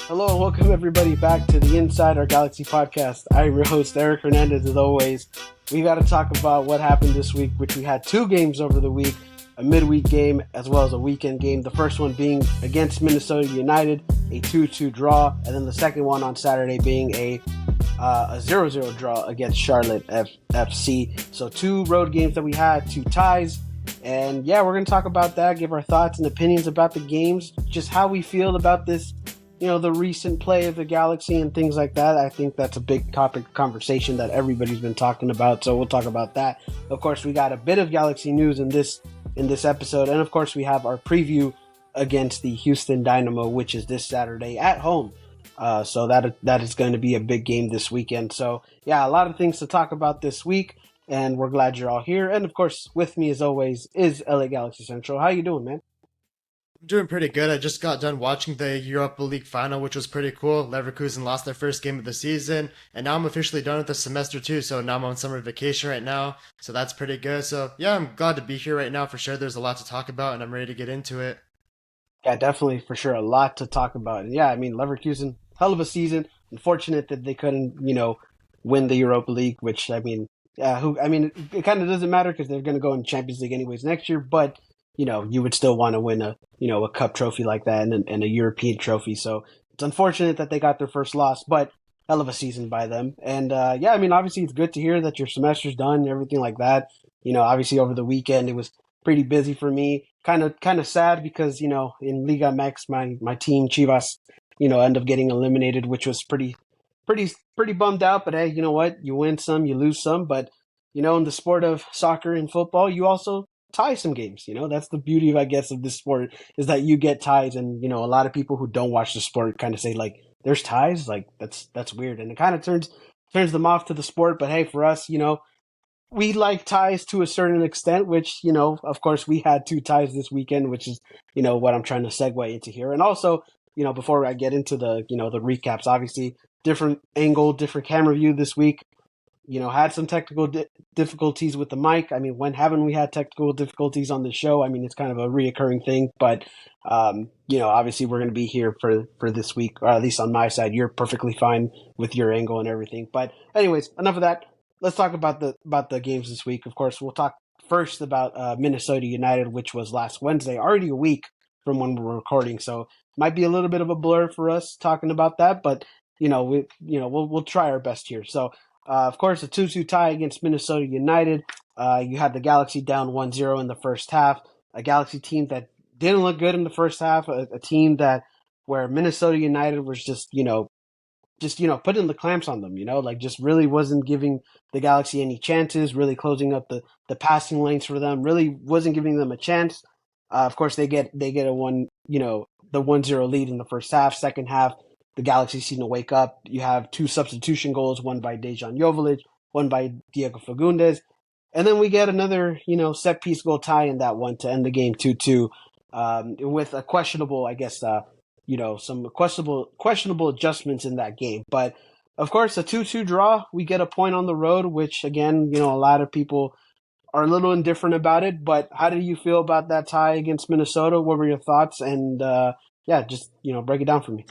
Hello and welcome everybody back to the Inside Our Galaxy podcast. I'm your host Eric Hernandez. As always, we got to talk about what happened this week, which we had two games over the week, a midweek game as well as a weekend game. The first one being against Minnesota United, a 2-2 draw, and then the second one on Saturday being a 0-0 draw against Charlotte FC. So two road games that we had, two ties. And yeah, we're going to talk about that, give our thoughts and opinions about the games, just how we feel about this, the recent play of the Galaxy and things like that. I think that's a big topic of conversation that everybody's been talking about. So we'll talk about that. Of course, we got a bit of Galaxy news in this episode. And of course, we have our preview against the Houston Dynamo, which is this Saturday at home. So that is going to be a big game this weekend. So yeah, a lot of things to talk about this week. And we're glad you're all here. And of course, with me as always is LA Galaxy Central. How you doing, man? I'm doing pretty good. I just got done watching the Europa League final, which was pretty cool. Leverkusen lost their first game of the season, and now I'm officially done with the semester too, so now I'm on summer vacation right now, so that's pretty good. So yeah, I'm glad to be here right now for sure. There's a lot to talk about, and I'm ready to get into it. Yeah, definitely, for sure, a lot to talk about. And yeah, I mean, Leverkusen, hell of a season. Unfortunate that they couldn't, win the Europa League, which, I mean, it kind of doesn't matter because they're going to go in Champions League anyways next year, but you would still want to win a cup trophy like that and a European trophy. So it's unfortunate that they got their first loss, but hell of a season by them. And yeah, I mean, obviously it's good to hear that your semester's done and everything like that. Obviously over the weekend it was pretty busy for me. Kind of sad because in Liga MX my team Chivas end up getting eliminated, which was pretty bummed out. But hey, you know what? You win some, you lose some. But in the sport of soccer and football, you also tie some games. That's the beauty of, I guess, of this sport, is that you get ties. And a lot of people who don't watch the sport kind of say like, there's ties, like that's weird, and it kind of turns them off to the sport. But hey, for us, we like ties to a certain extent, which of course we had two ties this weekend, which is what I'm trying to segue into here. And also, before I get into the the recaps, obviously different angle, different camera view this week. Had some technical difficulties with the mic. I mean, when haven't we had technical difficulties on the show? I mean, it's kind of a reoccurring thing, but, obviously we're going to be here for this week, or at least on my side. You're perfectly fine with your angle and everything. But anyways, enough of that. Let's talk about the games this week. Of course, we'll talk first about Minnesota United, which was last Wednesday, already a week from when we're recording. So might be a little bit of a blur for us talking about that, but we'll try our best here. So, of course, a 2-2 tie against Minnesota United. You had the Galaxy down 1-0 in the first half. A Galaxy team that didn't look good in the first half. A team where Minnesota United was just putting the clamps on them. Like just really wasn't giving the Galaxy any chances. Really closing up the passing lanes for them. Really wasn't giving them a chance. Of course, they get the 1-0 lead in the first half. Second half, the Galaxy seem to wake up. You have two substitution goals, one by Dejan Joveljic, one by Diego Fagundes. And then we get another, set piece goal tie in that one to end the game 2-2, with a questionable, I guess, some questionable adjustments in that game. But of course, a 2-2 draw, we get a point on the road, which again, a lot of people are a little indifferent about it. But how do you feel about that tie against Minnesota? What were your thoughts? And just break it down for me.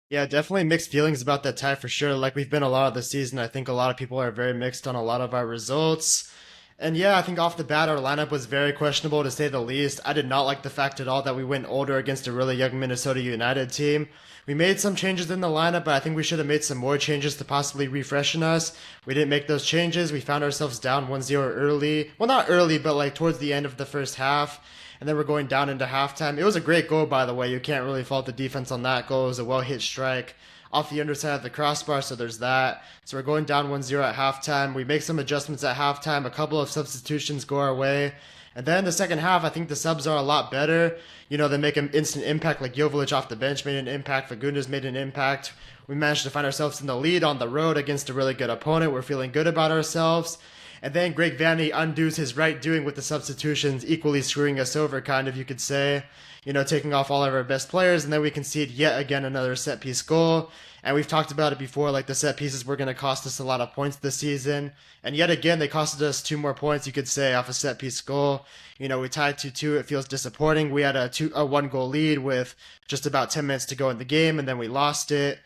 Yeah, definitely mixed feelings about that tie for sure. Like we've been a lot of the season, I think a lot of people are very mixed on a lot of our results. And yeah, I think off the bat, our lineup was very questionable to say the least. I did not like the fact at all that we went older against a really young Minnesota United team. We made some changes in the lineup, but I think we should have made some more changes to possibly refreshen us. We didn't make those changes. We found ourselves down 1-0 early. Well, not early, but like towards the end of the first half. And then we're going down into halftime. It was a great goal, by the way. You can't really fault the defense on that goal. It was a well-hit strike off the underside of the crossbar, so there's that. So we're going down 1-0 at halftime. We make some adjustments at halftime. A couple of substitutions go our way. And then the second half, I think the subs are a lot better. They make an instant impact, like Joveljic off the bench made an impact. Fagundes made an impact. We managed to find ourselves in the lead on the road against a really good opponent. We're feeling good about ourselves. And then Greg Vanny undoes his right doing with the substitutions, equally screwing us over, kind of, you could say. Taking off all of our best players, and then we concede yet again another set piece goal. And we've talked about it before, like the set pieces were going to cost us a lot of points this season. And yet again, they costed us 2 more points, you could say, off a set piece goal. We tied 2-2. It feels disappointing. We had a 1 goal lead with just about 10 minutes to go in the game, and then we lost it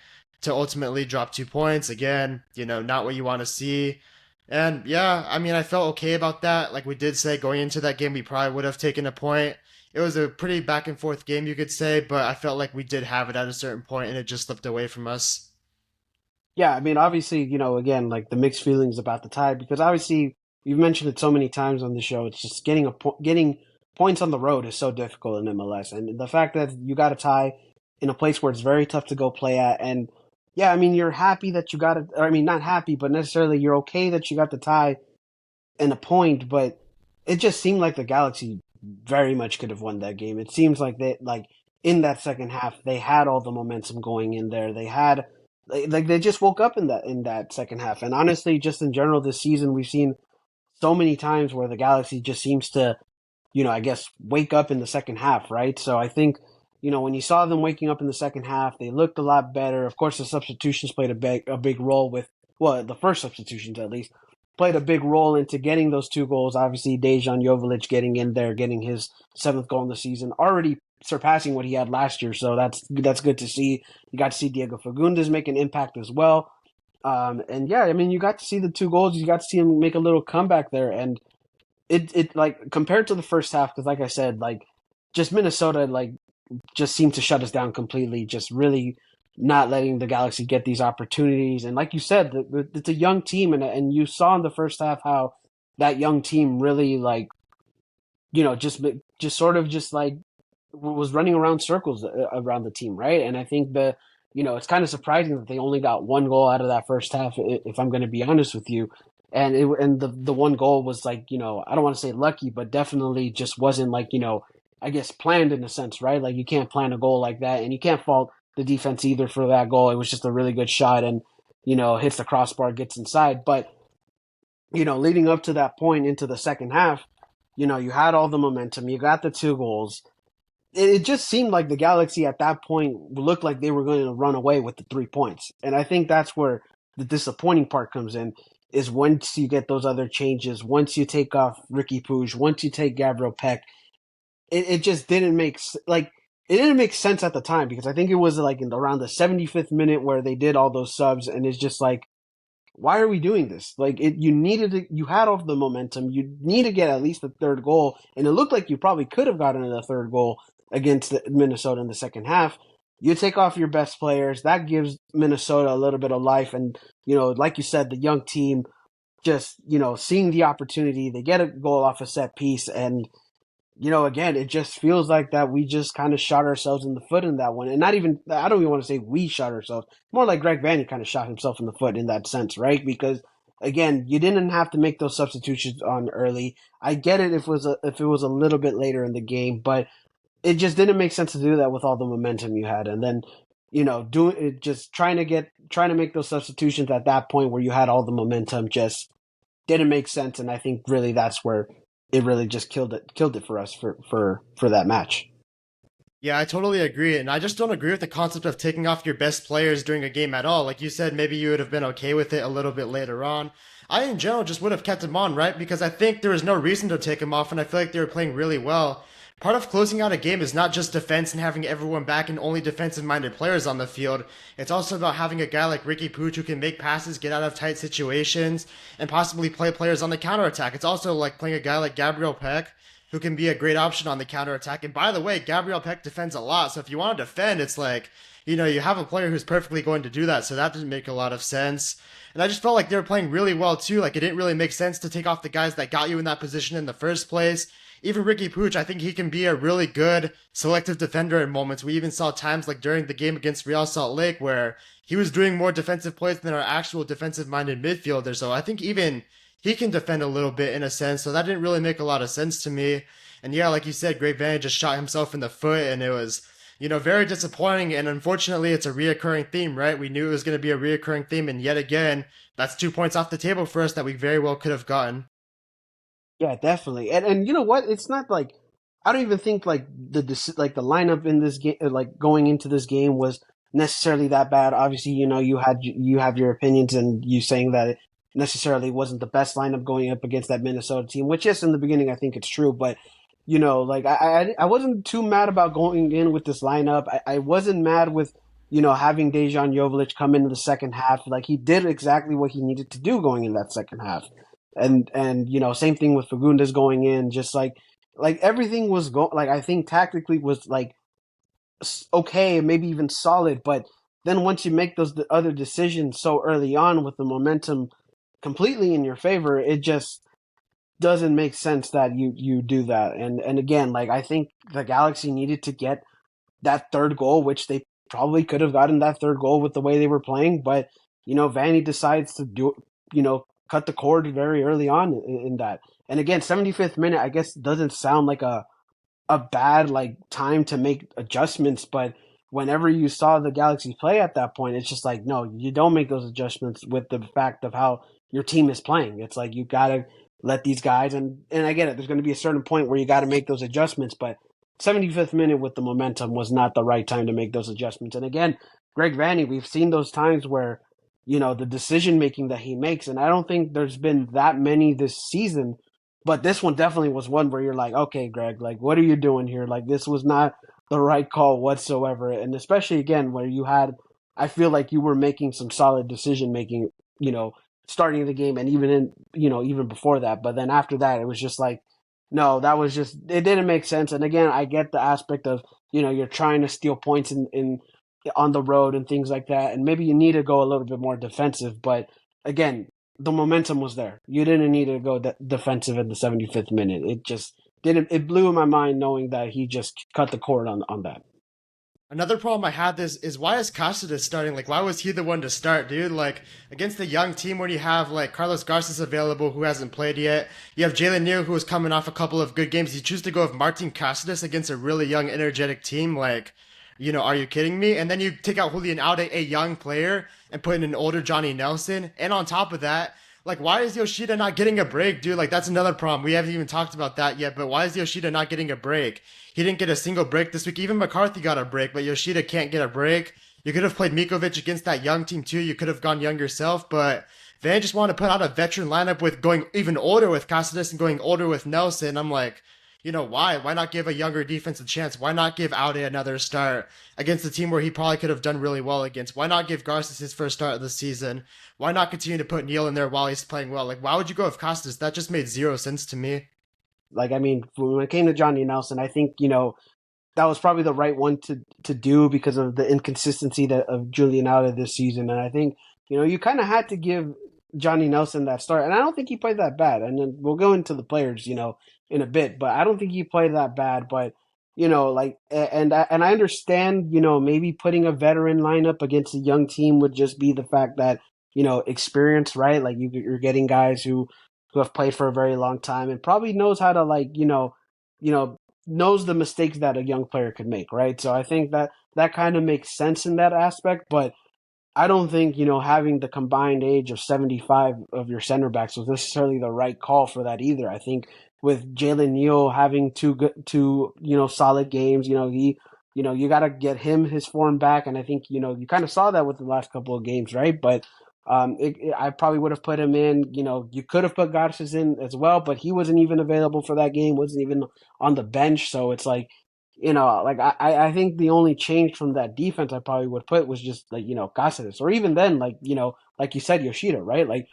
to ultimately drop 2 points. Again, not what you want to see. And yeah, I mean, I felt okay about that. Like we did say going into that game, we probably would have taken a point. It was a pretty back and forth game, you could say, but I felt like we did have it at a certain point and it just slipped away from us. Yeah, I mean, obviously, again, like the mixed feelings about the tie because obviously you've mentioned it so many times on the show. It's just getting points on the road is so difficult in MLS, and the fact that you got a tie in a place where it's very tough to go play at, and yeah, I mean, you're happy that you got it. I mean, not happy, but necessarily you're okay that you got the tie and a point, but it just seemed like the Galaxy very much could have won that game. It seems like like in that second half they had all the momentum going in there. They had like they just woke up in that second half. And honestly, just in general this season, we've seen so many times where the Galaxy just seems to, I guess wake up in the second half, right? So I think, when you saw them waking up in the second half, they looked a lot better. Of course, the substitutions played a big role with, well, the first substitutions at least played a big role into getting those 2 goals. Obviously, Dejan Joveljic getting in there, getting his 7th goal in the season, already surpassing what he had last year. So that's good to see. You got to see Diego Fagundes make an impact as well. And yeah, I mean, you got to see the 2 goals. You got to see him make a little comeback there. And it like compared to the first half, because like I said, like just Minnesota, like just seemed to shut us down completely. Just really not letting the Galaxy get these opportunities. And like you said, it's a young team, and you saw in the first half how that young team really like just sort of just like was running around circles around the team, right? And I think it's kind of surprising that they only got 1 goal out of that first half, if I'm going to be honest with you. And the 1 goal was like, I don't want to say lucky, but definitely just wasn't like, I guess planned in a sense, right? Like you can't plan a goal like that, and you can't fault the defense either for that goal. It was just a really good shot, and hits the crossbar, gets inside. But leading up to that point into the second half, you had all the momentum, you got the 2 goals. It just seemed like the Galaxy at that point looked like they were going to run away with the 3 points, and I think that's where the disappointing part comes in. Is once you get those other changes, once you take off Ricky Puig, once you take Gabriel Peck, it just didn't make like it didn't make sense at the time because I think it was like around the 75th minute where they did all those subs, and it's just like, why are we doing this? Like you had all the momentum, you need to get at least the 3rd goal, and it looked like you probably could have gotten the 3rd goal against Minnesota in the second half. You take off your best players, that gives Minnesota a little bit of life, and like you said, the young team just seeing the opportunity, they get a goal off a set piece, and again, it just feels like that we just kind of shot ourselves in the foot in that one. And not even, I don't even want to say we shot ourselves. More like Greg Vanny kind of shot himself in the foot in that sense, right? Because, again, you didn't have to make those substitutions on early. I get it if it was a little bit later in the game, but it just didn't make sense to do that with all the momentum you had. And then, doing it, just trying to make those substitutions at that point where you had all the momentum just didn't make sense. And I think really that's where it really just killed it for us for that match. Yeah, I totally agree. And I just don't agree with the concept of taking off your best players during a game at all. Like you said, maybe you would have been okay with it a little bit later on. I, in general, just would have kept him on, right? Because I think there was no reason to take him off, and I feel like they were playing really well. Part of closing out a game is not just defense and having everyone back and only defensive-minded players on the field. It's also about having a guy like Ricky Puig who can make passes, get out of tight situations, and possibly play players on the counterattack. It's also like playing a guy like Gabriel Peck who can be a great option on the counterattack. And by the way, Gabriel Peck defends a lot, so if you want to defend, it's like, you have a player who's perfectly going to do that, so that didn't make a lot of sense. And I just felt like they were playing really well too. Like it didn't really make sense to take off the guys that got you in that position in the first place. Even Ricky Puig, I think he can be a really good selective defender in moments. We even saw times like during the game against Real Salt Lake where he was doing more defensive plays than our actual defensive-minded midfielder. So I think even he can defend a little bit in a sense. So that didn't really make a lot of sense to me. And yeah, like you said, Greg Vanny just shot himself in the foot, and it was very disappointing. And unfortunately, it's a reoccurring theme, right? We knew it was going to be a reoccurring theme, and yet again, that's 2 points off the table for us that we very well could have gotten. Yeah, definitely. And you know what? It's not like I don't even think like like the lineup in this game, like going into this game, was necessarily that bad. Obviously, you have your opinions, and you saying that it necessarily wasn't the best lineup going up against that Minnesota team. Which, yes, in the beginning, I think it's true, but like I wasn't too mad about going in with this lineup. I wasn't mad with having Dejan Joveljic come into the second half. Like he did exactly what he needed to do going in that second half, and same thing with Fagundes going in. Just like everything was like I think tactically was like okay, maybe even solid, but then once you make those other decisions so early on with the momentum completely in your favor, it just doesn't make sense that you do that. And again, like I think the Galaxy needed to get that third goal, which they probably could have gotten that third goal with the way they were playing, but Vanny decides to cut the cord very early on in that. And again, 75th minute, I guess doesn't sound like a bad like time to make adjustments, but whenever you saw the Galaxy play at that point, it's just like no, you don't make those adjustments with the fact of how your team is playing. It's like you gotta let these guys, and I get it. There's going to be a certain point where you got to make those adjustments, but 75th minute with the momentum was not the right time to make those adjustments. And again, Greg Vanny, we've seen those times where the decision making that he makes, and I don't think there's been that many this season, but this one definitely was one where you're like, okay, Greg, like, what are you doing here? Like, this was not the right call whatsoever. And especially again, where I feel like you were making some solid decision making, you know, starting the game and even even before that. But then after that, it was just like, no, that was just, it didn't make sense. And again, I get the aspect of, you're trying to steal points in on the road and things like that. And maybe you need to go a little bit more defensive. But again, the momentum was there. You didn't need to go defensive in the 75th minute. It just didn't. It blew my mind knowing that he just cut the cord on that. Another problem I had this is why is Cáceres starting? Like, why was he the one to start, dude? Like, against a young team when you have like Carlos Garces available who hasn't played yet, you have Jalen Neal who is coming off a couple of good games. You choose to go with Martin Cáceres against a really young, energetic team. Like, are you kidding me? And then you take out Julian Alde, a young player, and put in an older Johnny Nelson. And on top of that, like, why is Yoshida not getting a break, dude? Like, that's another problem. We haven't even talked about that yet, but why is Yoshida not getting a break? He didn't get a single break this week. Even McCarthy got a break, but Yoshida can't get a break. You could have played Mikovic against that young team too. You could have gone young yourself, but Van just wanted to put out a veteran lineup with going even older with Cáceres and going older with Nelson. I'm like, why? Why not give a younger defense a chance? Why not give Aude another start against a team where he probably could have done really well against? Why not give Garces his first start of the season? Why not continue to put Neal in there while he's playing well? Like, why would you go with Costas? That just made zero sense to me. Like, I mean, when it came to Johnny Nelson, I think that was probably the right one to do because of the inconsistency of Julian Alda this season. And I think you kind of had to give Johnny Nelson that start, and I don't think he played that bad. And then we'll go into the players, in a bit, but I don't think he played that bad. But like, and I understand, maybe putting a veteran lineup against a young team would just be the fact that experience, right? Like you're getting guys who have played for a very long time and probably knows how to like knows the mistakes that a young player could make, right? So I think that kind of makes sense in that aspect, but I don't think, having the combined age of 75 of your center backs was necessarily the right call for that either. I think with Jalen Neal having two solid games, you got to get him his form back. And I think, you kind of saw that with the last couple of games, right? But I probably would have put him in. You could have put Garces in as well, but he wasn't even available for that game. Wasn't even on the bench. So it's like, like I think the only change from that defense I probably would put was just like Cáceres, or even then like like you said Yoshida, right? Like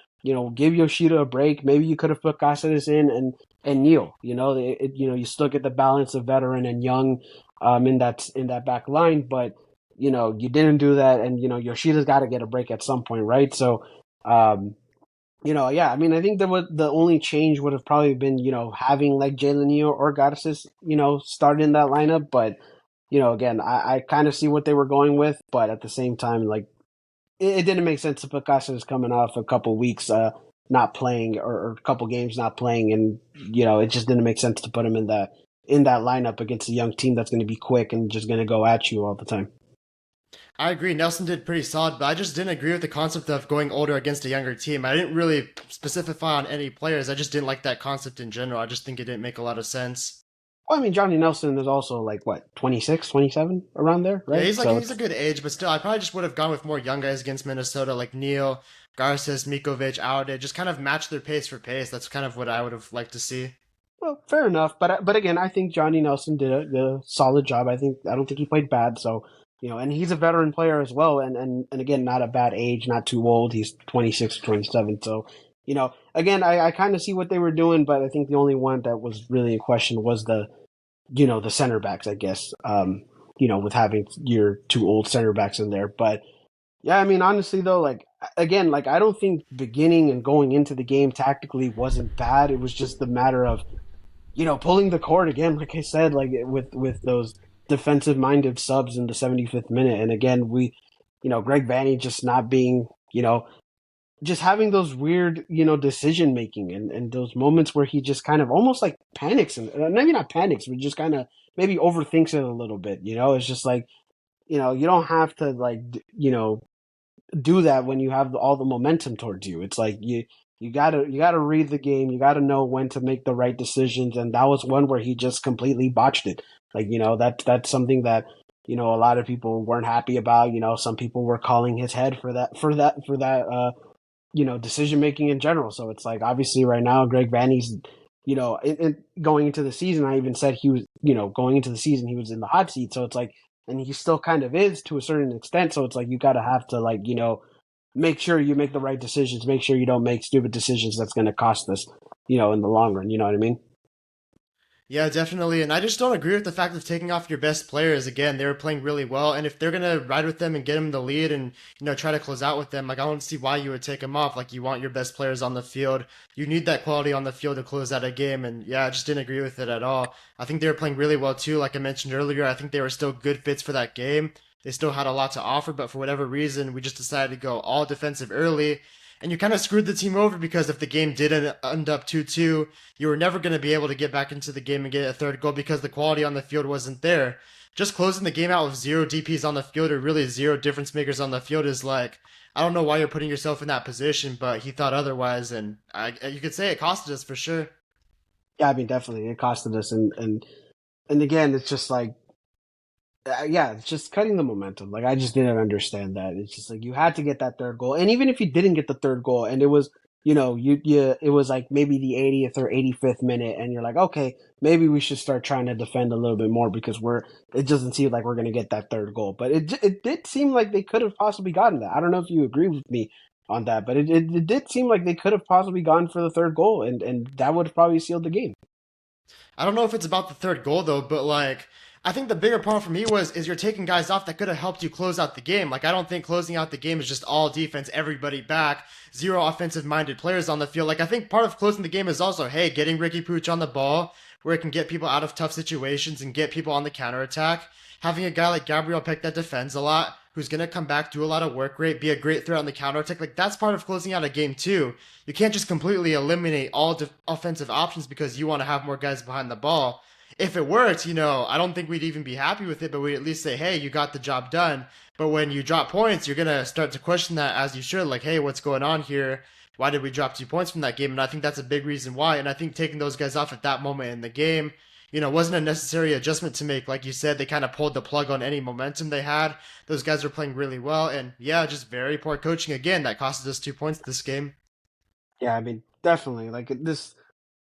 give Yoshida a break. Maybe you could have put Cáceres in and Neal. You still get the balance of veteran and young in that back line, but you didn't do that, and Yoshida's got to get a break at some point, right? So, yeah. I mean, I think the only change would have probably been having like Jalen Neal or Garces, start in that lineup. But again, I kind of see what they were going with, but at the same time, like it didn't make sense to put Garces coming off a couple weeks not playing or a couple games not playing, and it just didn't make sense to put him in that in that lineup against a young team that's going to be quick and just going to go at you all the time. I agree. Nelson did pretty solid, but I just didn't agree with the concept of going older against a younger team. I didn't really specify on any players. I just didn't like that concept in general. I just think it didn't make a lot of sense. Well, I mean, Johnny Nelson is also like what, 26, 27 around there, Yeah, right? So he's a it's good age, but still, I probably just would have gone with more young guys against Minnesota, like Neal, Garces, Mikovic, Aude, just kind of match their pace for pace. That's kind of what I would have liked to see. well, fair enough. But again, I think Johnny Nelson did a solid job. I don't think he played bad. So and he's a veteran player as well, and again, not a bad age, not too old. He's 26 or 27. So again, I kind of see what they were doing, but I think the only one that was really in question was the center backs, I guess. With having your two old center backs in there, but yeah, I mean, honestly though, like again, like I don't think beginning and going into the game tactically wasn't bad. It was just the matter of pulling the cord again, like I said, like with those defensive minded subs in the 75th minute, and again Greg Vanney just not being just having those weird decision making and those moments where he just kind of almost like panics and maybe not panics, but just kind of maybe overthinks it a little bit. It's just like you don't have to like do that when you have all the momentum towards you. It's like you gotta read the game. You gotta know when to make the right decisions. And that was one where he just completely botched it. Like that's something that a lot of people weren't happy about. Some people were calling his head for that decision making in general. So it's like obviously right now Greg Vanney's going into the season. I even said he was going into the season he was in the hot seat. So it's like, and he still kind of is to a certain extent. So it's like you gotta have to like make sure you make the right decisions. Make sure you don't make stupid decisions that's going to cost us in the long run. You know what I mean? Yeah, definitely. And I just don't agree with the fact of taking off your best players. Again, they were playing really well. And if they're going to ride with them and get them the lead and, try to close out with them, like, I don't see why you would take them off. Like, you want your best players on the field. You need that quality on the field to close out a game. And yeah, I just didn't agree with it at all. I think they were playing really well, too. Like I mentioned earlier, I think they were still good fits for that game. They still had a lot to offer, but for whatever reason, we just decided to go all defensive early. And you kind of screwed the team over because if the game did end up 2-2, you were never going to be able to get back into the game and get a third goal because the quality on the field wasn't there. Just closing the game out with zero DPs on the field or really zero difference makers on the field is like, I don't know why you're putting yourself in that position, but he thought otherwise. And you could say it costed us for sure. Yeah, I mean, definitely it costed us, and again, it's just like yeah, it's just cutting the momentum. Like I just didn't understand that. It's just like you had to get that third goal, and even if you didn't get the third goal, and it was it was like maybe the 80th or 85th minute, and you're like, okay, maybe we should start trying to defend a little bit more because it doesn't seem like we're gonna get that third goal, but it did seem like they could have possibly gotten that. I don't know if you agree with me on that, but it did seem like they could have possibly gone for the third goal, and that would have probably sealed the game. I don't know if it's about the third goal though, but like I think the bigger problem for me was is you're taking guys off that could have helped you close out the game. Like I don't think closing out the game is just all defense, everybody back, zero offensive minded players on the field. Like I think part of closing the game is also, hey, getting Ricky Pooch on the ball where it can get people out of tough situations and get people on the counterattack. Having a guy like Gabriel Peck that defends a lot, who's gonna come back, do a lot of work rate, be a great threat on the counterattack. Like that's part of closing out a game too. You can't just completely eliminate all offensive options because you want to have more guys behind the ball. If it worked, I don't think we'd even be happy with it, but we'd at least say, hey, you got the job done. But when you drop points, you're going to start to question that as you should. Like, hey, what's going on here? Why did we drop 2 points from that game? And I think that's a big reason why. And I think taking those guys off at that moment in the game, wasn't a necessary adjustment to make. Like you said, they kind of pulled the plug on any momentum they had. Those guys were playing really well. And yeah, just very poor coaching again. That costed us 2 points this game. Yeah, I mean, definitely. Like this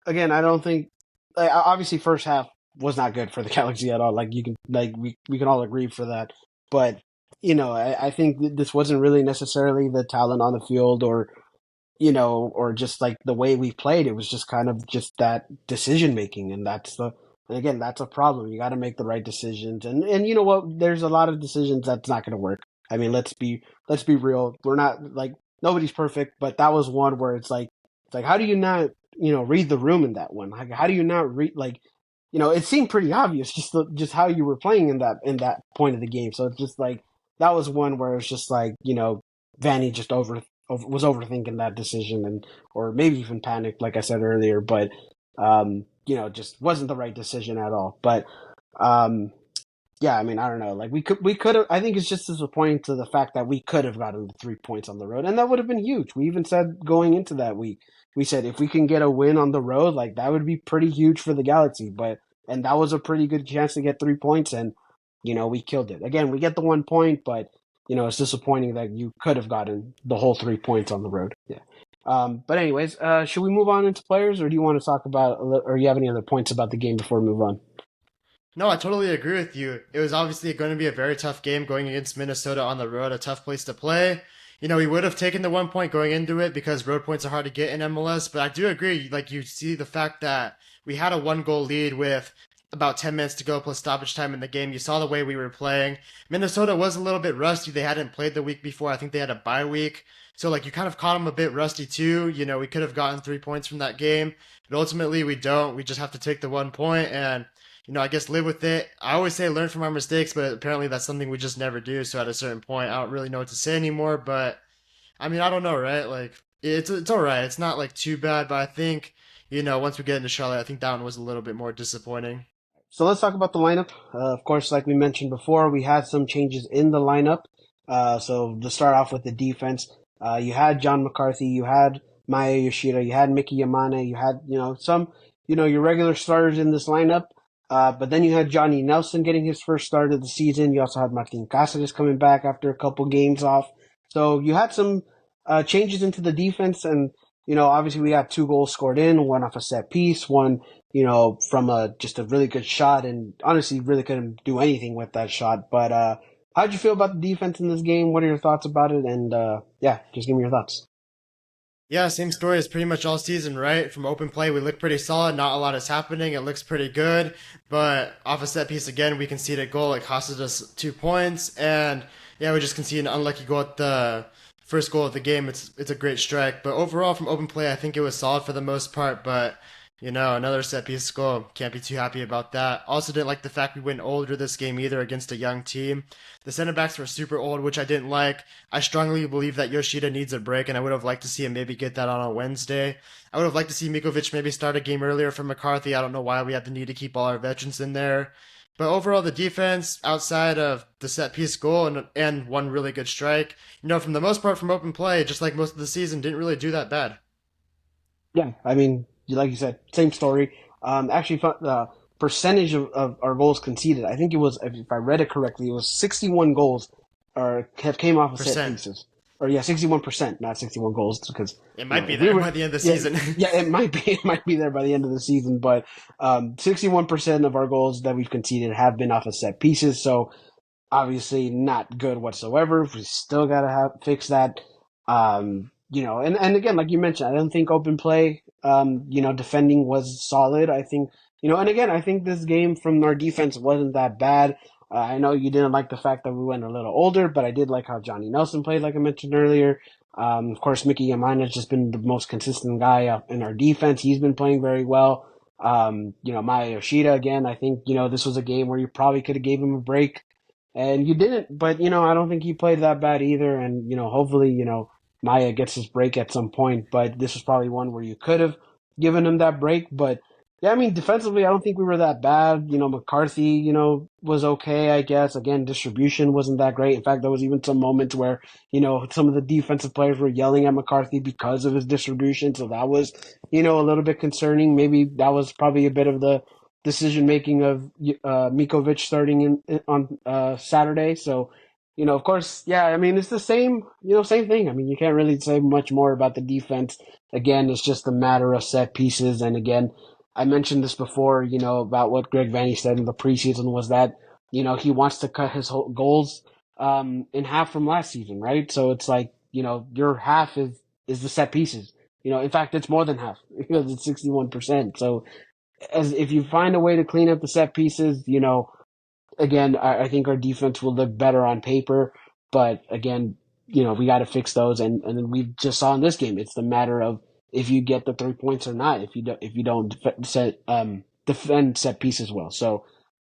again. I don't think like obviously first half was not good for the Galaxy at all. Like you can like we can all agree for that. But I think this wasn't really necessarily the talent on the field or just like the way we played. It was just kind of just that decision making, and again that's a problem. You got to make the right decisions, and you know what? There's a lot of decisions that's not going to work. I mean, let's be real. We're not like nobody's perfect, but that was one where it's like how do you not read the room in that one? Like how do you not read like it seemed pretty obvious just how you were playing in that point of the game. So it's just like that was one where it's just like Vanny just was overthinking that decision and or maybe even panicked, like I said earlier. But Just wasn't the right decision at all. But um, yeah, I mean, I don't know. Like we could have. I think it's just disappointing to the fact that we could have gotten the 3 points on the road, and that would have been huge. We even said going into that week, we said if we can get a win on the road, like that would be pretty huge for the Galaxy. And that was a pretty good chance to get 3 points, and we killed it. Again, we get the 1 point, but it's disappointing that you could have gotten the whole 3 points on the road. Yeah. But anyways, should we move on into players, or do you want to talk about, or you have any other points about the game before we move on? No, I totally agree with you. It was obviously going to be a very tough game going against Minnesota on the road, a tough place to play. We would have taken the 1 point going into it because road points are hard to get in MLS, but I do agree. Like, you see the fact that we had a 1 goal lead with about 10 minutes to go plus stoppage time in the game. You saw the way we were playing. Minnesota was a little bit rusty. They hadn't played the week before. I think they had a bye week. So, like, you kind of caught them a bit rusty too. We could have gotten 3 points from that game, but ultimately we don't. We just have to take the 1 point and I guess live with it. I always say learn from our mistakes, but apparently that's something we just never do. So at a certain point, I don't really know what to say anymore. But I mean, I don't know, right? Like it's all right. It's not like too bad, but I think once we get into Charlotte, I think that one was a little bit more disappointing. So let's talk about the lineup. Of course, like we mentioned before, we had some changes in the lineup. So to start off with the defense, you had John McCarthy, you had Maya Yoshida, you had Mickey Yamane, you had some your regular starters in this lineup. But then you had Johnny Nelson getting his first start of the season. You also had Martin Cáceres coming back after a couple games off. So you had some changes into the defense, and obviously we got 2 goals scored in, one off a set piece, one from just a really good shot, and honestly, really couldn't do anything with that shot. But how'd you feel about the defense in this game? What are your thoughts about it? And yeah, just give me your thoughts. Yeah, same story as pretty much all season, right? From open play, we look pretty solid. Not a lot is happening. It looks pretty good. But off a set piece again, we conceded a goal. It costed us 2 points. And yeah, we just conceded an unlucky goal at the first goal of the game. It's a great strike. But overall, from open play, I think it was solid for the most part. But another set piece goal. Can't be too happy about that. Also, didn't like the fact we went older this game either against a young team. The center backs were super old, which I didn't like. I strongly believe that Yoshida needs a break, and I would have liked to see him maybe get that on a Wednesday. I would have liked to see Mikovic maybe start a game earlier for McCarthy. I don't know why we had the need to keep all our veterans in there. But overall, the defense, outside of the set piece goal and one really good strike, from the most part from open play, just like most of the season, didn't really do that bad. Yeah, I mean, like you said, same story. Actually, the percentage of our goals conceded, I think it was, if I read it correctly, it was 61 goals or have came off of set Percent. pieces. Or yeah, 61%, not 61 goals, because It might be if we there were, by the end of the yeah, season. yeah, it might be, it might be there by the end of the season, but 61% of our goals that we've conceded have been off of set pieces. So obviously not good whatsoever. We still gotta fix that. And again, like you mentioned, I don't think open play, defending was solid. I think, and again, I think this game from our defense wasn't that bad. I know you didn't like the fact that we went a little older, but I did like how Johnny Nelson played, like I mentioned earlier. Of course, Mickey Yamane has just been the most consistent guy in our defense. He's been playing very well. Maya Yoshida, again, I think, this was a game where you probably could have gave him a break and you didn't. But I don't think he played that bad either. And hopefully, Maya gets his break at some point. But this was probably one where you could have given him that break. But yeah, I mean, defensively, I don't think we were that bad. McCarthy, was okay, I guess. Again, distribution wasn't that great. In fact, there was even some moments where some of the defensive players were yelling at McCarthy because of his distribution. So that was a little bit concerning. Maybe that was probably a bit of the decision making of Mikovic starting on Saturday. So, of course, yeah. I mean, it's the same, same thing. I mean, you can't really say much more about the defense. Again, it's just a matter of set pieces. And again, I mentioned this before. About what Greg Vanney said in the preseason was that he wants to cut his whole goals in half from last season, right? So it's like your half is the set pieces. In fact, it's more than half because it's 61%. So as if you find a way to clean up the set pieces, again, I think our defense will look better on paper. But again, we got to fix those, and then we just saw in this game, it's the matter of if you get the 3 points or not. If you don't defend set pieces well. So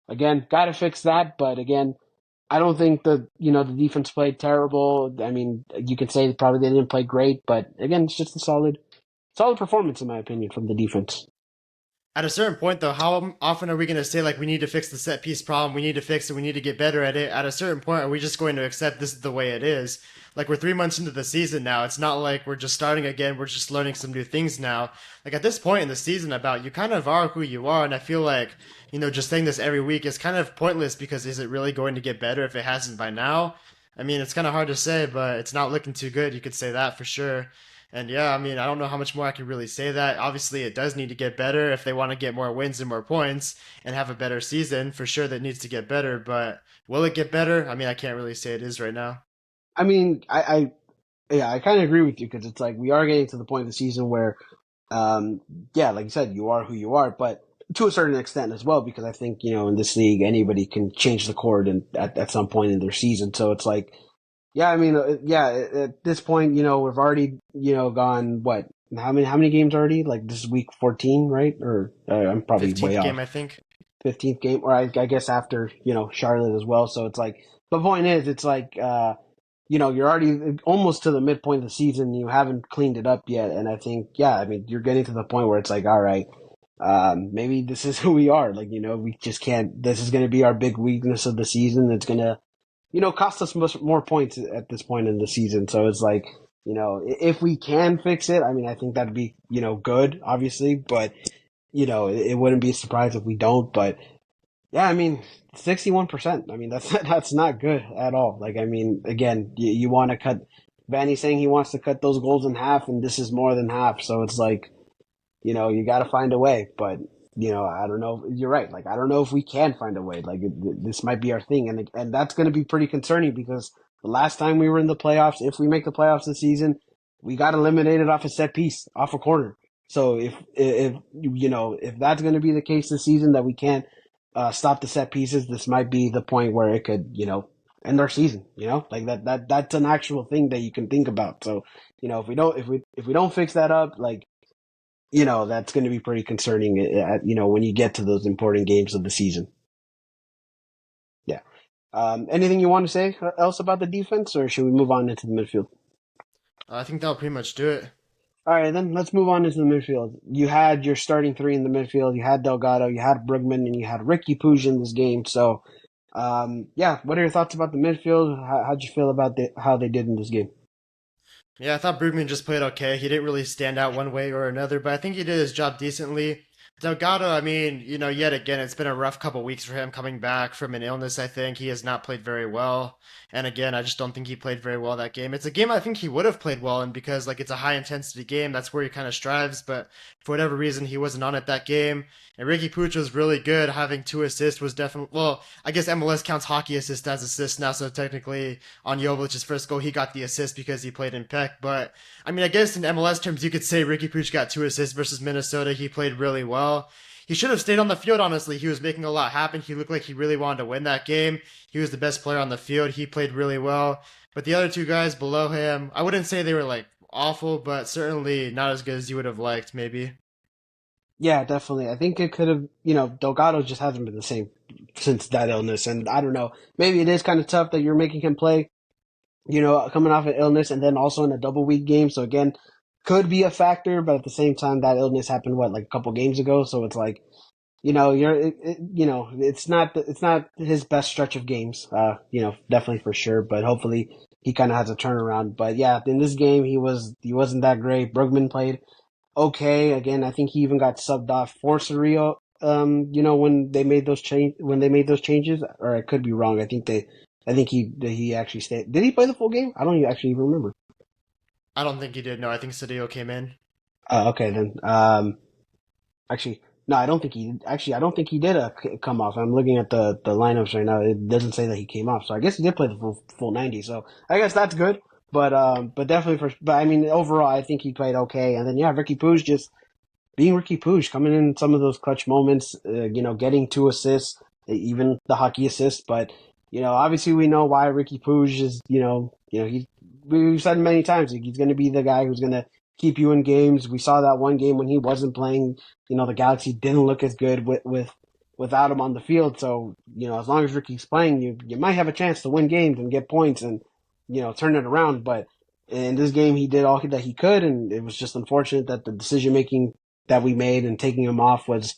again, got to fix that. But again, I don't think the defense played terrible. I mean, you could say probably they didn't play great, but again, it's just a solid performance in my opinion from the defense. At a certain point, though, how often are we going to say, like, we need to fix the set piece problem, we need to fix it, we need to get better at it? At a certain point, are we just going to accept this is the way it is? Like, we're 3 months into the season now. It's not like we're just starting again, we're just learning some new things now. Like, at this point in the season, about you kind of are who you are, and I feel like, just saying this every week is kind of pointless because is it really going to get better if it hasn't by now? I mean, it's kind of hard to say, but it's not looking too good. You could say that for sure. And yeah, I mean, I don't know how much more I can really say that. Obviously, it does need to get better if they want to get more wins and more points and have a better season. For sure, that needs to get better. But will it get better? I mean, I can't really say it is right now. I mean, yeah, I kind of agree with you because it's like we are getting to the point of the season where, um, yeah, like you said, you are who you are, but to a certain extent as well, because I think, in this league, anybody can change the chord and at some point in their season. So it's like, yeah, I mean, yeah, at this point, we've already, gone what? How many games already? Like this is week 14, right? Or I'm probably way 15th off. game, I think. 15th game, or I guess after, Charlotte as well. So it's like, the point is, it's like, you're already almost to the midpoint of the season. You haven't cleaned it up yet. And I think, yeah, I mean, you're getting to the point where it's like, all right, maybe this is who we are. Like, we just can't, this is going to be our big weakness of the season. It's going to, cost us much more points at this point in the season. So it's like, if we can fix it, I mean, I think that'd be, good, obviously, but, it wouldn't be a surprise if we don't. But yeah, I mean, 61%. I mean, that's that's not good at all. Like, I mean, again, you want to cut. Vanny's saying he wants to cut those goals in half, and this is more than half. So it's like, you got to find a way. But I don't know. You're right. Like, I don't know if we can find a way. Like, this might be our thing, and that's going to be pretty concerning because the last time we were in the playoffs, if we make the playoffs this season, we got eliminated off a set piece, off a corner. So if that's going to be the case this season that we can't stop the set pieces, this might be the point where it could, end our season. Like that's an actual thing that you can think about. So, if we don't fix that up, like, that's going to be pretty concerning, when you get to those important games of the season. Yeah. Anything you want to say else about the defense, or should we move on into the midfield? I think that'll pretty much do it. All right, then let's move on into the midfield. You had your starting three in the midfield. You had Delgado, you had Brugman, and you had Ricky Puig in this game. So, yeah, what are your thoughts about the midfield? How'd you feel about how they did in this game? Yeah, I thought Brugman just played okay. He didn't really stand out one way or another, but I think he did his job decently. Delgado, I mean, yet again, it's been a rough couple weeks for him coming back from an illness, I think. He has not played very well. And again, I just don't think he played very well that game. It's a game I think he would have played well in because, like, it's a high intensity game. That's where he kind of strives, but for whatever reason, he wasn't on it that game. And Ricky Puig was really good. Having 2 assists was definitely, well, I guess MLS counts hockey assist as assists now, so technically on Jovic's first goal, he got the assist because he played in Peck. But I mean, I guess in MLS terms, you could say Ricky Puig got 2 assists versus Minnesota. He played really well. He should have stayed on the field, honestly. He was making a lot happen. He looked like he really wanted to win that game. He was the best player on the field. He played really well. But the other two guys below him, I wouldn't say they were like awful, but certainly not as good as you would have liked, maybe. Yeah, definitely. I think it could have, Delgado just hasn't been the same since that illness. And I don't know, maybe it is kind of tough that you're making him play, coming off an illness and then also in a double week game. So again, could be a factor, but at the same time, that illness happened, what, like a couple games ago? So it's like, it's not his best stretch of games, definitely for sure, but hopefully he kind of has a turnaround. But yeah, in this game, he wasn't that great. Brugman played okay. Again, I think he even got subbed off for Cerrillo, when they made those changes, or I could be wrong. I think he actually stayed. Did he play the full game? I don't actually even remember. I don't think he did. No, I think Sadio came in. Okay then. Actually, no, I don't think he. Actually, I don't think he did come off. I'm looking at the lineups right now. It doesn't say that he came off, so I guess he did play the full 90. So I guess that's good. But definitely but I mean, overall, I think he played okay. And then yeah, Ricky Puig just being Ricky Puig, coming in some of those clutch moments, getting 2 assists, even the hockey assist. But obviously we know why Ricky Puig is, we've said many times, like, he's going to be the guy who's going to keep you in games. We saw that one game when he wasn't playing. The Galaxy didn't look as good without him on the field. So as long as Ricky's playing, you might have a chance to win games and get points and turn it around. But in this game, he did all that he could, and it was just unfortunate that the decision making that we made and taking him off was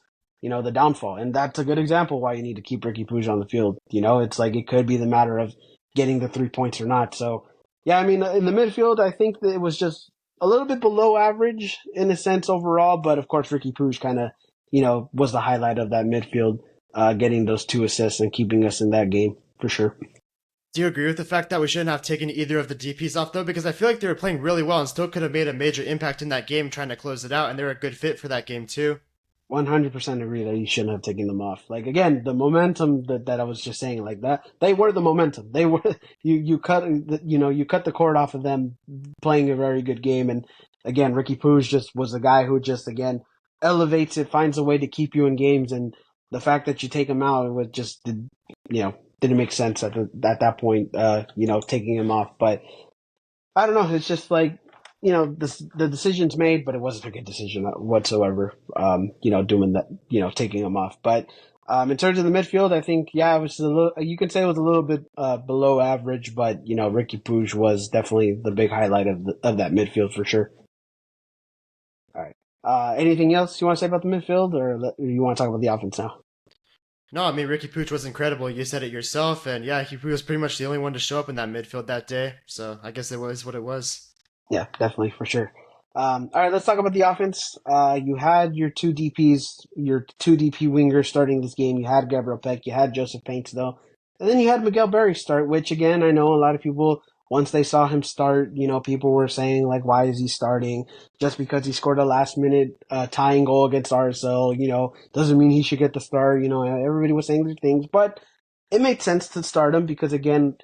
the downfall. And that's a good example why you need to keep Ricky Puig on the field. It's like it could be the matter of getting the 3 points or not. So, yeah, I mean, in the midfield, I think that it was just a little bit below average in a sense overall. But of course, Ricky Puig kind of, was the highlight of that midfield, getting those 2 assists and keeping us in that game for sure. Do you agree with the fact that we shouldn't have taken either of the DPs off though? Because I feel like they were playing really well and still could have made a major impact in that game trying to close it out, and they were a good fit for that game too. 100% agree that you shouldn't have taken them off. Like again, the momentum that I was just saying, like that, they were the momentum. They were you cut the cord off of them playing a very good game, and again, Ricky Puig just was the guy who just again elevates it, finds a way to keep you in games, and the fact that you take him out was just didn't make sense at that point. Taking him off, but I don't know. It's just like the decision's made, but it wasn't a good decision whatsoever. Doing that, taking him off. But in terms of the midfield, I think it was a little. You can say it was a little bit below average, but Ricky Puig was definitely the big highlight of that midfield for sure. All right. Anything else you want to say about the midfield, or you want to talk about the offense now? No, I mean Ricky Pooch was incredible. You said it yourself, and yeah, he was pretty much the only one to show up in that midfield that day. So I guess it was what it was. Yeah, definitely for sure. All right, let's talk about the offense. You had your two DPs, your two DP wingers starting this game. You had Gabriel Peck, you had Joseph Paints, though, and then you had Miguel Berry start. Which again, I know a lot of people once they saw him start, people were saying like, why is he starting? Just because he scored a last minute tying goal against RSL, doesn't mean he should get the start. Everybody was saying their things, but it made sense to start him because again,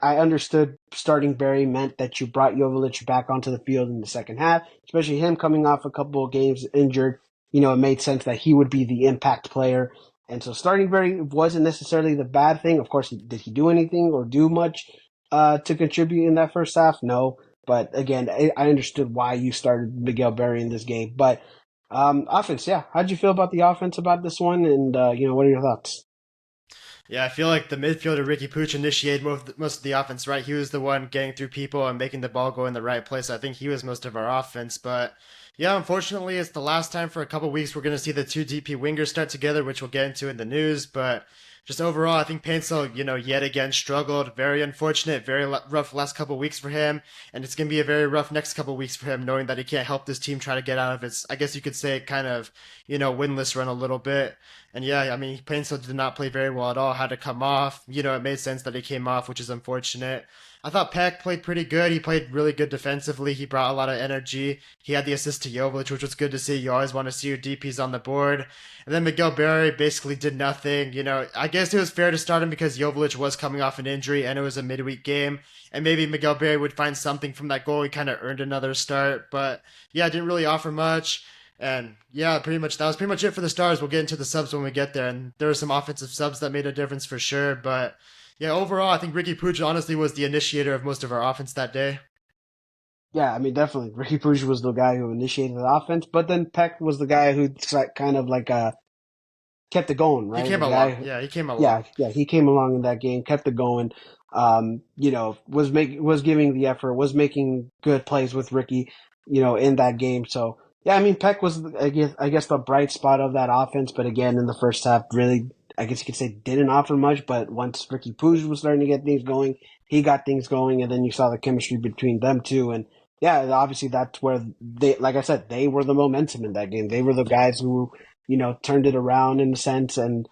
I understood starting Barry meant that you brought Jovic back onto the field in the second half, especially him coming off a couple of games injured. It made sense that he would be the impact player. And so starting Barry wasn't necessarily the bad thing. Of course, did he do anything or do much to contribute in that first half? No. But again, I understood why you started Miguel Barry in this game. But offense, yeah. How'd you feel about the offense about this one? And, what are your thoughts? Yeah, I feel like the midfielder Ricky Pooch initiated most of the offense, right? He was the one getting through people and making the ball go in the right place. I think he was most of our offense. But yeah, unfortunately, it's the last time for a couple weeks we're going to see the two DP wingers start together, which we'll get into in the news. But just overall, I think Paintsel, yet again struggled. Very unfortunate, very rough last couple weeks for him. And it's going to be a very rough next couple weeks for him, knowing that he can't help this team try to get out of its, I guess you could say, kind of, winless run a little bit. And yeah, I mean, Paintsel did not play very well at all, had to come off. It made sense that he came off, which is unfortunate. I thought Peck played pretty good. He played really good defensively. He brought a lot of energy. He had the assist to Jovic, which was good to see. You always want to see your DPs on the board. And then Miguel Berry basically did nothing. I guess it was fair to start him because Jovic was coming off an injury and it was a midweek game. And maybe Miguel Berry would find something from that goal. He kind of earned another start. But yeah, didn't really offer much. And yeah, that was pretty much it for the Stars. We'll get into the subs when we get there. And there were some offensive subs that made a difference for sure. But yeah, overall, I think Ricky Puig honestly was the initiator of most of our offense that day. Yeah, I mean, definitely. Ricky Puig was the guy who initiated the offense, but then Peck was the guy who kind of like kept it going, He right? came The along. guy, Yeah, he came along. yeah, he came along in that game, kept it going. Was giving the effort, was making good plays with Ricky, in that game. So yeah, I mean, Peck was I guess the bright spot of that offense, but again, in the first half, really, I guess you could say didn't offer much. But once Ricky Puig was starting to get things going, he got things going, and then you saw the chemistry between them two, and yeah, obviously that's where they, like I said, they were the momentum in that game. They were the guys who turned it around in a sense, and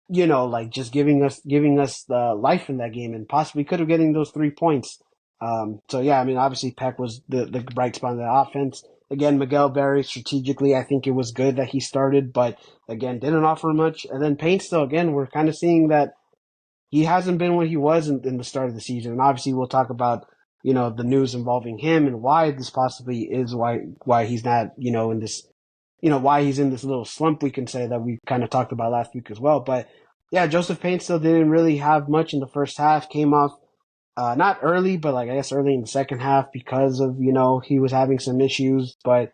like just giving us the life in that game, and possibly could have getting those 3 points. So yeah, I mean, obviously Peck was the bright spot in the offense. Again, Miguel Berry strategically, I think it was good that he started, but again, didn't offer much. And then Payne still, again, we're kind of seeing that he hasn't been what he was in the start of the season. And obviously, we'll talk about the news involving him and why this possibly is why he's not in this why he's in this little slump, we can say, that we kind of talked about last week as well. But yeah, Joseph Payne still didn't really have much in the first half. Came off not early, but like I guess early in the second half because of he was having some issues. But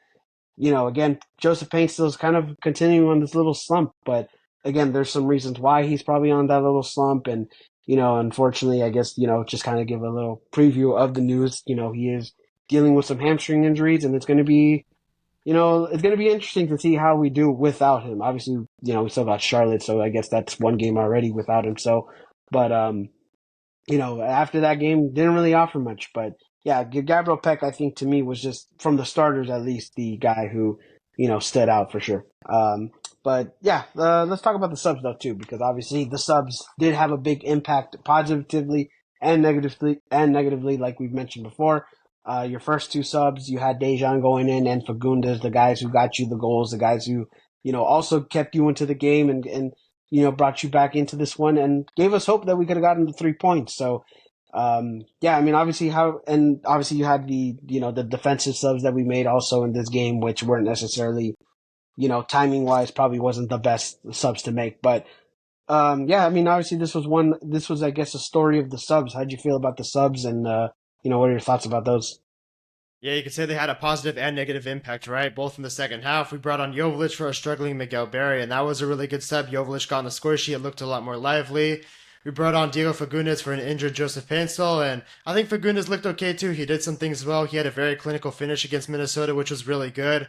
again, Joseph Payne still is kind of continuing on this little slump. But again, there's some reasons why he's probably on that little slump. And unfortunately, I guess just kind of give a little preview of the news. He is dealing with some hamstring injuries, and it's going to be it's going to be interesting to see how we do without him. Obviously, we still got Charlotte, so I guess that's one game already without him. So, but after that game, didn't really offer much. But yeah, Gabriel Peck, I think to me was just from the starters at least the guy who stood out for sure. But yeah, let's talk about the subs though too, because obviously the subs did have a big impact positively and negatively, like we've mentioned before. Your first two subs, you had Dejan going in and Fagundes, the guys who got you the goals, the guys who also kept you into the game and brought you back into this one and gave us hope that we could have gotten the 3 points. So, yeah, I mean, obviously you had the defensive subs that we made also in this game, which weren't necessarily, timing wise, probably wasn't the best subs to make. But, yeah, I mean, obviously this was, I guess, a story of the subs. How'd you feel about the subs and, what are your thoughts about those? Yeah, you could say they had a positive and negative impact, right? Both in the second half. We brought on Joveljic for a struggling Miguel Berry, and that was a really good sub. Joveljic got on the score sheet, it looked a lot more lively. We brought on Diego Fagundes for an injured Joseph Paintsel, and I think Fagundes looked okay too. He did some things well. He had a very clinical finish against Minnesota, which was really good.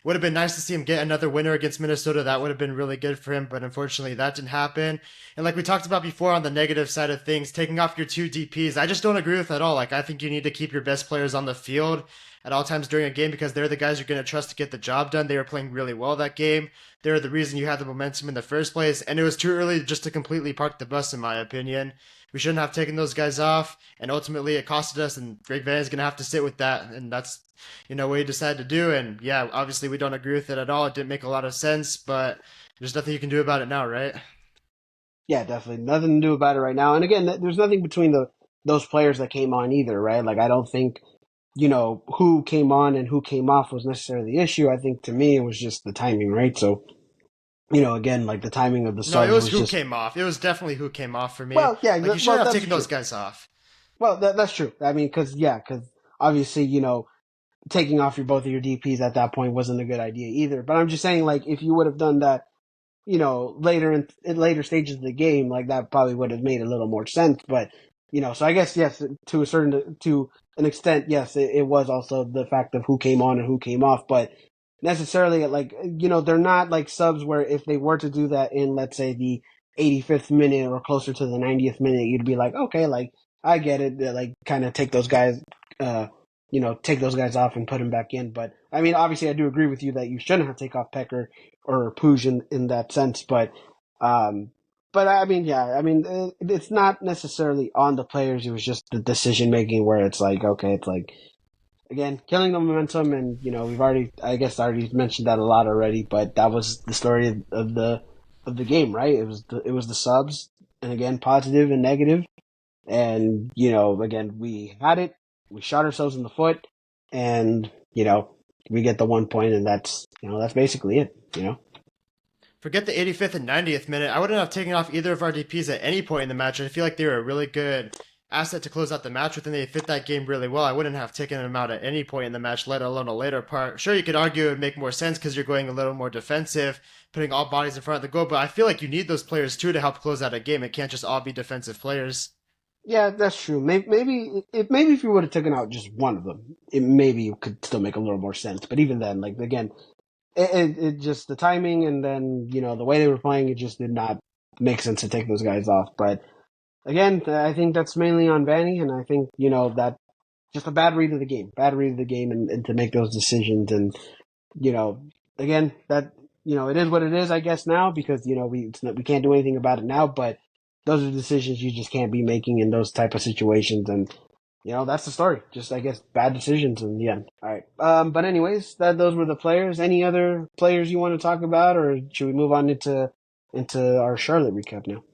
Would have been nice to see him get another winner against Minnesota. That would have been really good for him, but unfortunately that didn't happen. And like we talked about before on the negative side of things, taking off your two DPs, I just don't agree with at all. Like I think you need to keep your best players on the field at all times during a game because they're the guys you're going to trust to get the job done. They were playing really well that game. They're the reason you had the momentum in the first place, and it was too early just to completely park the bus, in my opinion. We shouldn't have taken those guys off, and ultimately it costed us, and Greg Van is going to have to sit with that, and that's what he decided to do. And yeah, obviously we don't agree with it at all. It didn't make a lot of sense, but there's nothing you can do about it now, right? Yeah, definitely nothing to do about it right now. And again, there's nothing between those players that came on either, right? Like I don't think who came on and who came off was necessarily the issue. I think to me it was just the timing, right? So, again, like the timing of the No, it subs was was who just, came off. It was definitely who came off for me. well, yeah, Like you well, shouldn't have that's taken those true. guys off. Well, that's true. I mean, because obviously, taking off both of your DPs at that point wasn't a good idea either. But I'm just saying, like, if you would have done that, later in later stages of the game, like that probably would have made a little more sense. But so I guess yes, to an extent, yes, it was also the fact of who came on and who came off. But necessarily, like they're not like subs where if they were to do that in let's say the 85th minute or closer to the 90th minute, you'd be like, okay, like I get it, like kind of uh, take those guys off and put them back in. But I mean, obviously, I do agree with you that you shouldn't have take off Pecker or Puig in that sense. Um, but I mean, yeah, I mean, it's not necessarily on the players. It was just the decision making where it's like, okay, it's like again killing the momentum, and we've I guess, already mentioned that a lot already. But that was the story of the game, right? It was the subs, and again, positive and negative, and again, we had it, we shot ourselves in the foot, and we get the 1 point, and that's basically it. Forget the 85th and 90th minute. I wouldn't have taken off either of our DPs at any point in the match. I feel like they were a really good asset to close out the match with, and they fit that game really well. I wouldn't have taken them out at any point in the match, let alone a later part. Sure, you could argue it would make more sense because you're going a little more defensive, putting all bodies in front of the goal, but I feel like you need those players too to help close out a game. It can't just all be defensive players. Yeah, that's true. Maybe if you would have taken out just one of them, it maybe could still make a little more sense. But even then, like again, it just the timing, and then the way they were playing, it just did not make sense to take those guys off. But again, I think that's mainly on Vanny, and I think that just a bad read of the game, and to make those decisions, and you know, again, that it is what it is, I guess now, because we can't do anything about it now. But those are decisions you just can't be making in those type of situations, and that's the story. Just I guess bad decisions in the end. All right. But anyways, those were the players. Any other players you want to talk about, or should we move on into our Charlotte recap now?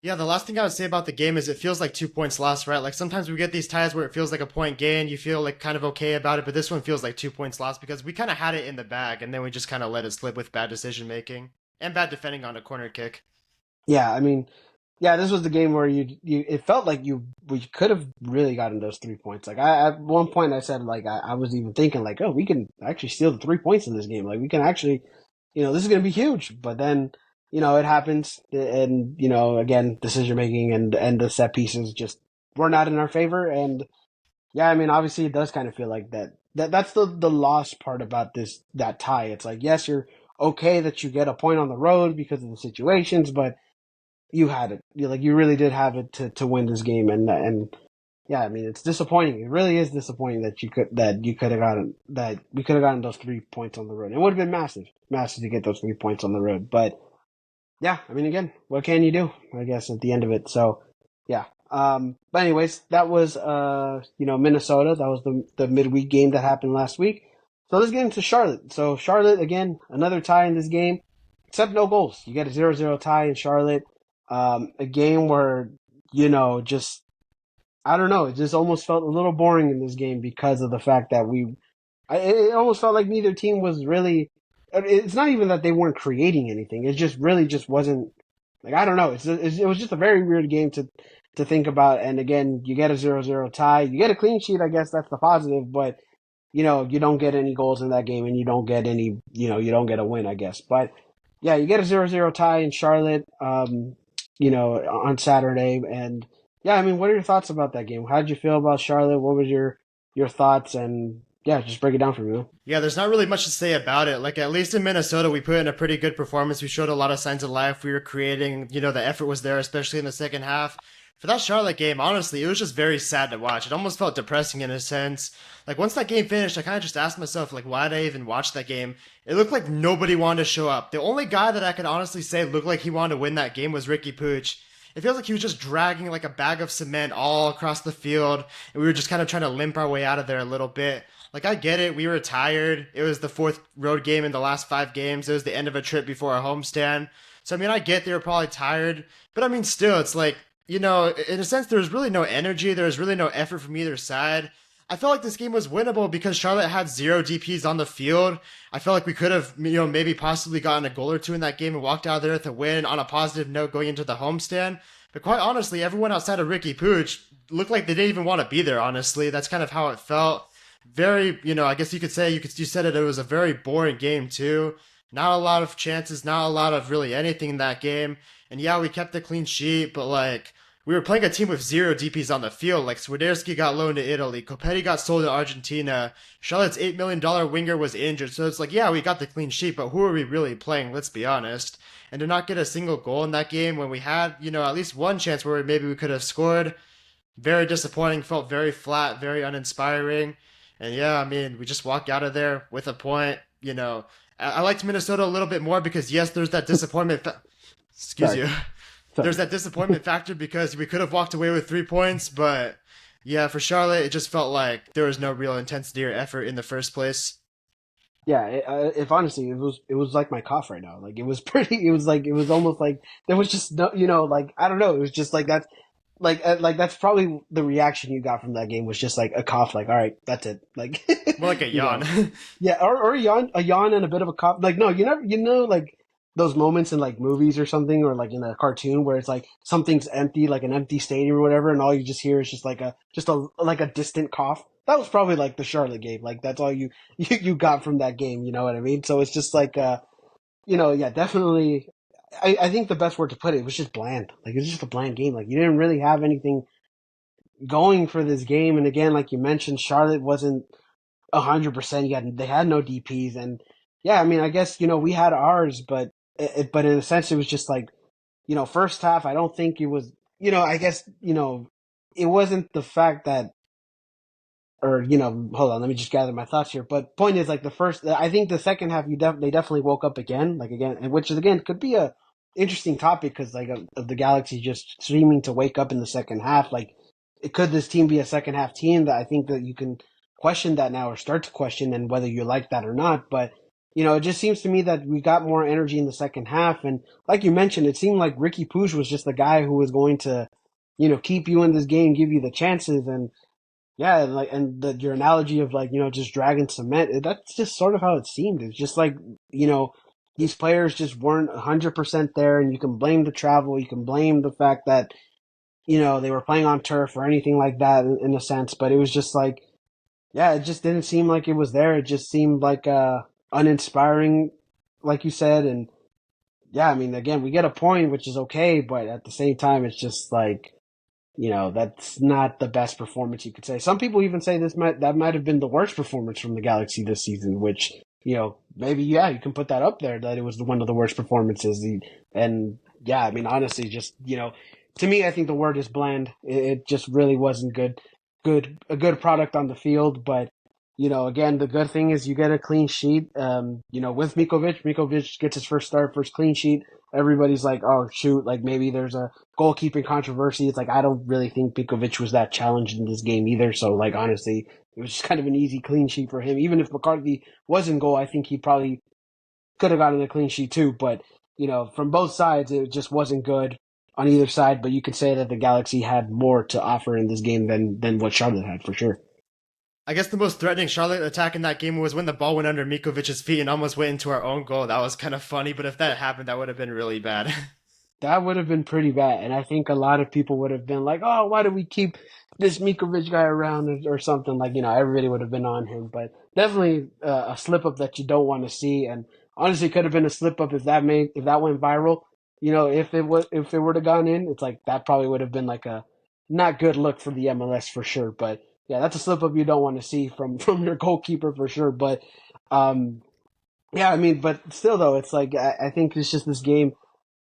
Yeah, the last thing I would say about the game is it feels like 2 points lost, right? Like sometimes we get these ties where it feels like a point gain, you feel like kind of okay about it, but this one feels like 2 points lost because we kind of had it in the bag and then we just kind of let it slip with bad decision making and bad defending on a corner kick. Yeah, I mean, yeah, this was the game where you it felt like we could have really gotten those 3 points. Like at one point I said, like I was even thinking like, oh, we can actually steal the 3 points in this game. Like we can actually, this is going to be huge. But then it happens, and again, decision making and the set pieces just were not in our favor. And yeah, I mean, obviously it does kind of feel like that. that's the lost part about that tie. It's like, yes, you're okay that you get a point on the road because of the situations, but you had it. You really did have it to win this game, and yeah, I mean, it's disappointing. It really is disappointing that you could have gotten that we could have gotten those 3 points on the road. It would have been massive, massive to get those 3 points on the road. But yeah, I mean, again, what can you do? I guess at the end of it. So yeah. But anyways, that was Minnesota. That was the midweek game that happened last week. So let's get into Charlotte. So Charlotte again, another tie in this game, except no goals. You get a 0-0 tie in Charlotte. A game where just I don't know. It just almost felt a little boring in this game because of the fact that it almost felt like neither team was really. It's not even that they weren't creating anything. It just really just wasn't. Like, I don't know. It was just a very weird game to think about. And again, you get a 0-0 tie. You get a clean sheet. I guess that's the positive. But you don't get any goals in that game, and you don't get any. You don't get a win. I guess. But yeah, you get a 0-0 tie in Charlotte. On Saturday, and yeah, I mean, what are your thoughts about that game? How did you feel about Charlotte? What was your thoughts? And yeah, just break it down for me, man. Yeah, there's not really much to say about it. Like, at least in Minnesota, we put in a pretty good performance. We showed a lot of signs of life. We were creating, the effort was there, especially in the second half. For that Charlotte game, honestly, it was just very sad to watch. It almost felt depressing in a sense. Like, once that game finished, I kind of just asked myself, like, why did I even watch that game? It looked like nobody wanted to show up. The only guy that I could honestly say looked like he wanted to win that game was Ricky Pooch. It feels like he was just dragging like a bag of cement all across the field, and we were just kind of trying to limp our way out of there a little bit. Like, I get it. We were tired. It was the fourth road game in the last 5 games. It was the end of a trip before a homestand. So, I mean, I get they were probably tired. But, I mean, still, it's like, in a sense, there was really no energy. There was really no effort from either side. I felt like this game was winnable because Charlotte had zero DPs on the field. I felt like we could have, maybe possibly gotten a goal or two in that game and walked out of there with a win on a positive note going into the homestand. But quite honestly, everyone outside of Ricky Pooch looked like they didn't even want to be there, honestly. That's kind of how it felt. Very, I guess you could say, you said it was a very boring game too. Not a lot of chances, not a lot of really anything in that game. And yeah, we kept the clean sheet, but like, we were playing a team with zero DPs on the field. Like, Swiderski got loaned to Italy, Copetti got sold to Argentina, Charlotte's $8 million winger was injured. So it's like, yeah, we got the clean sheet, but who are we really playing? Let's be honest. And to not get a single goal in that game when we had, at least one chance where maybe we could have scored, very disappointing, felt very flat, very uninspiring. And yeah, I mean, we just walked out of there with a point. I liked Minnesota a little bit more because yes, there's that disappointment. Excuse Sorry, you. sorry. There's that disappointment factor because we could have walked away with 3 points, but yeah, for Charlotte, it just felt like there was no real intensity or effort in the first place. Yeah, if honestly, it was like my cough right now. Like it was pretty. It was like it was almost like there was just no, like I don't know. It was just like that's like that's probably the reaction you got from that game was just like a cough. Like all right, that's it. Like More like a you know, yawn. yeah, or a yawn and a bit of a cough. Like no, like those moments in like movies or something, or like in a cartoon where it's like something's empty, like an empty stadium or whatever, and all you just hear is just a distant cough. That was probably like the Charlotte game. Like that's all you got from that game. You know what I mean? So it's just like yeah, definitely. I think the best word to put it was just bland. Like it was just a bland game. Like you didn't really have anything going for this game. And again, like you mentioned, Charlotte wasn't 100%. They had no DPs, and yeah, I mean, I guess we had ours, but in a sense, it was just like first half. I don't think it was. I guess it wasn't the fact that, or hold on, let me just gather my thoughts here. But point is, like I think the second half, they definitely woke up again, like again, and which is again could be a interesting topic because like of the Galaxy just seeming to wake up in the second half. Like, could this team be a second half team? That I think that you can question that now or start to question and whether you like that or not. But it just seems to me that we got more energy in the second half, and like you mentioned, it seemed like Ricky Puig was just the guy who was going to keep you in this game, give you the chances, and yeah, your analogy of like just dragging cement, that's just sort of how it seemed. It's just like these players just weren't 100% there, and you can blame the travel, you can blame the fact that they were playing on turf or anything like that in a sense, but it was just like yeah, it just didn't seem like it was there. It just seemed like uninspiring, like you said, and yeah, I mean again we get a point which is okay, but at the same time it's just like That's not the best performance you could say. Some people even say that might have been the worst performance from the Galaxy this season, which, maybe, yeah, you can put that up there, that it was one of the worst performances. And yeah, I mean, honestly, just, to me, I think the word is bland. It just really wasn't a good product on the field. But, again, the good thing is you get a clean sheet. With Mikovic gets his first start, first clean sheet. Everybody's like, oh, shoot, like maybe there's a goalkeeping controversy. It's like, I don't really think Pikovic was that challenged in this game either. So, like, honestly, it was just kind of an easy clean sheet for him. Even if McCarthy was in goal, I think he probably could have gotten a clean sheet too. But, from both sides, it just wasn't good on either side. But you could say that the Galaxy had more to offer in this game than what Charlotte had, for sure. I guess the most threatening Charlotte attack in that game was when the ball went under Mikovic's feet and almost went into our own goal. That was kind of funny, but if that happened, that would have been really bad. That would have been pretty bad. And I think a lot of people would have been like, oh, why do we keep this Mikovic guy around or something? Like, everybody would have been on him. But definitely a slip up that you don't want to see. And honestly, could have been a slip up if that went viral. If it would have gone in, it's like that probably would have been like a not good look for the MLS for sure. But yeah, that's a slip up you don't want to see from your goalkeeper for sure. But um, yeah, I mean, but still though, it's like I think it's just this game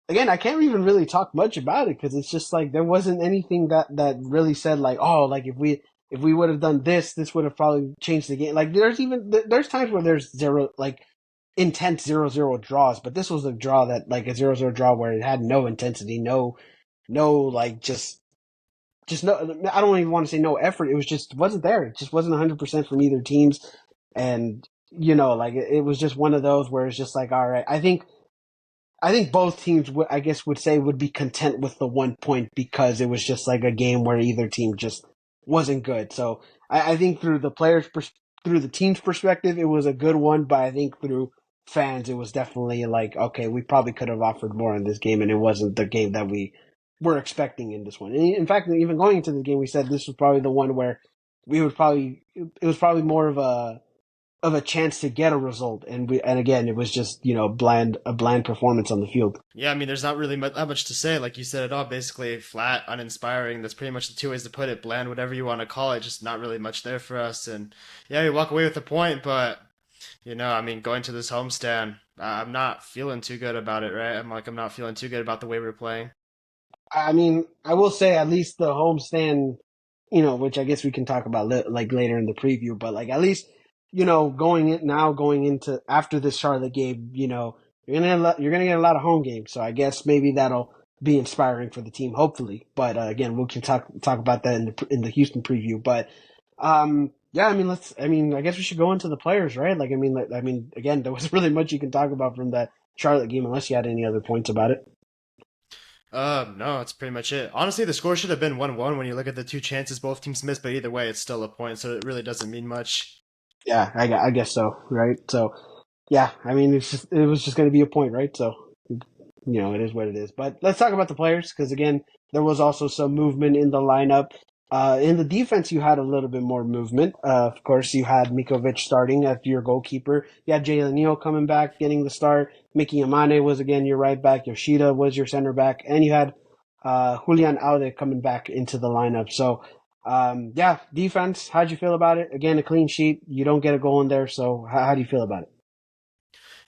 again, I can't even really talk much about it because it's just like there wasn't anything that really said like, oh, like if we would have done this, this would have probably changed the game. Like there's times where there's zero like intense 0-0 draws, but this was a draw that like a 0-0 draw where it had no intensity, no like just no. I don't even want to say no effort. It was just wasn't there. It just wasn't 100% from either teams, and like it was just one of those where it's just like, all right, I think both teams would, I guess, would say would be content with the 1 point because it was just like a game where either team just wasn't good. So I think through the team's perspective, it was a good one, but I think through fans, it was definitely like, okay, we probably could have offered more in this game, and it wasn't the game that we were expecting in this one. And in fact, even going into the game, we said this was probably the one where it was probably more of a chance to get a result. And again, it was just, a bland performance on the field. Yeah, I mean, there's not really that much to say. Like you said it all, basically flat, uninspiring. That's pretty much the two ways to put it. Bland, whatever you want to call it, just not really much there for us. And yeah, we walk away with a point, but I mean, going to this homestand, I'm not feeling too good about it, right? I'm not feeling too good about the way we're playing. I mean, I will say at least the homestand, which I guess we can talk about like later in the preview, but like at least, going into after this Charlotte game, you're gonna get a lot of home games. So I guess maybe that'll be inspiring for the team, hopefully. But again, we can talk about that in the Houston preview. But yeah, I mean, I guess we should go into the players, right? Again, there wasn't really much you can talk about from that Charlotte game unless you had any other points about it. No, that's pretty much it. Honestly, the score should have been 1-1 when you look at the two chances both teams missed, but either way, it's still a point, so it really doesn't mean much. Yeah, I guess so, right? So yeah, I mean, it was just going to be a point, right? So it is what it is. But let's talk about the players because again, there was also some movement in the lineup. In the defense, you had a little bit more movement. Of course, you had Mikovic starting as your goalkeeper. You had Jalen Neal coming back, getting the start. Mickey Amane was again your right back. Yoshida was your center back, and you had Julian Aude coming back into the lineup. So yeah, defense. How'd you feel about it? Again, a clean sheet. You don't get a goal in there. So how do you feel about it?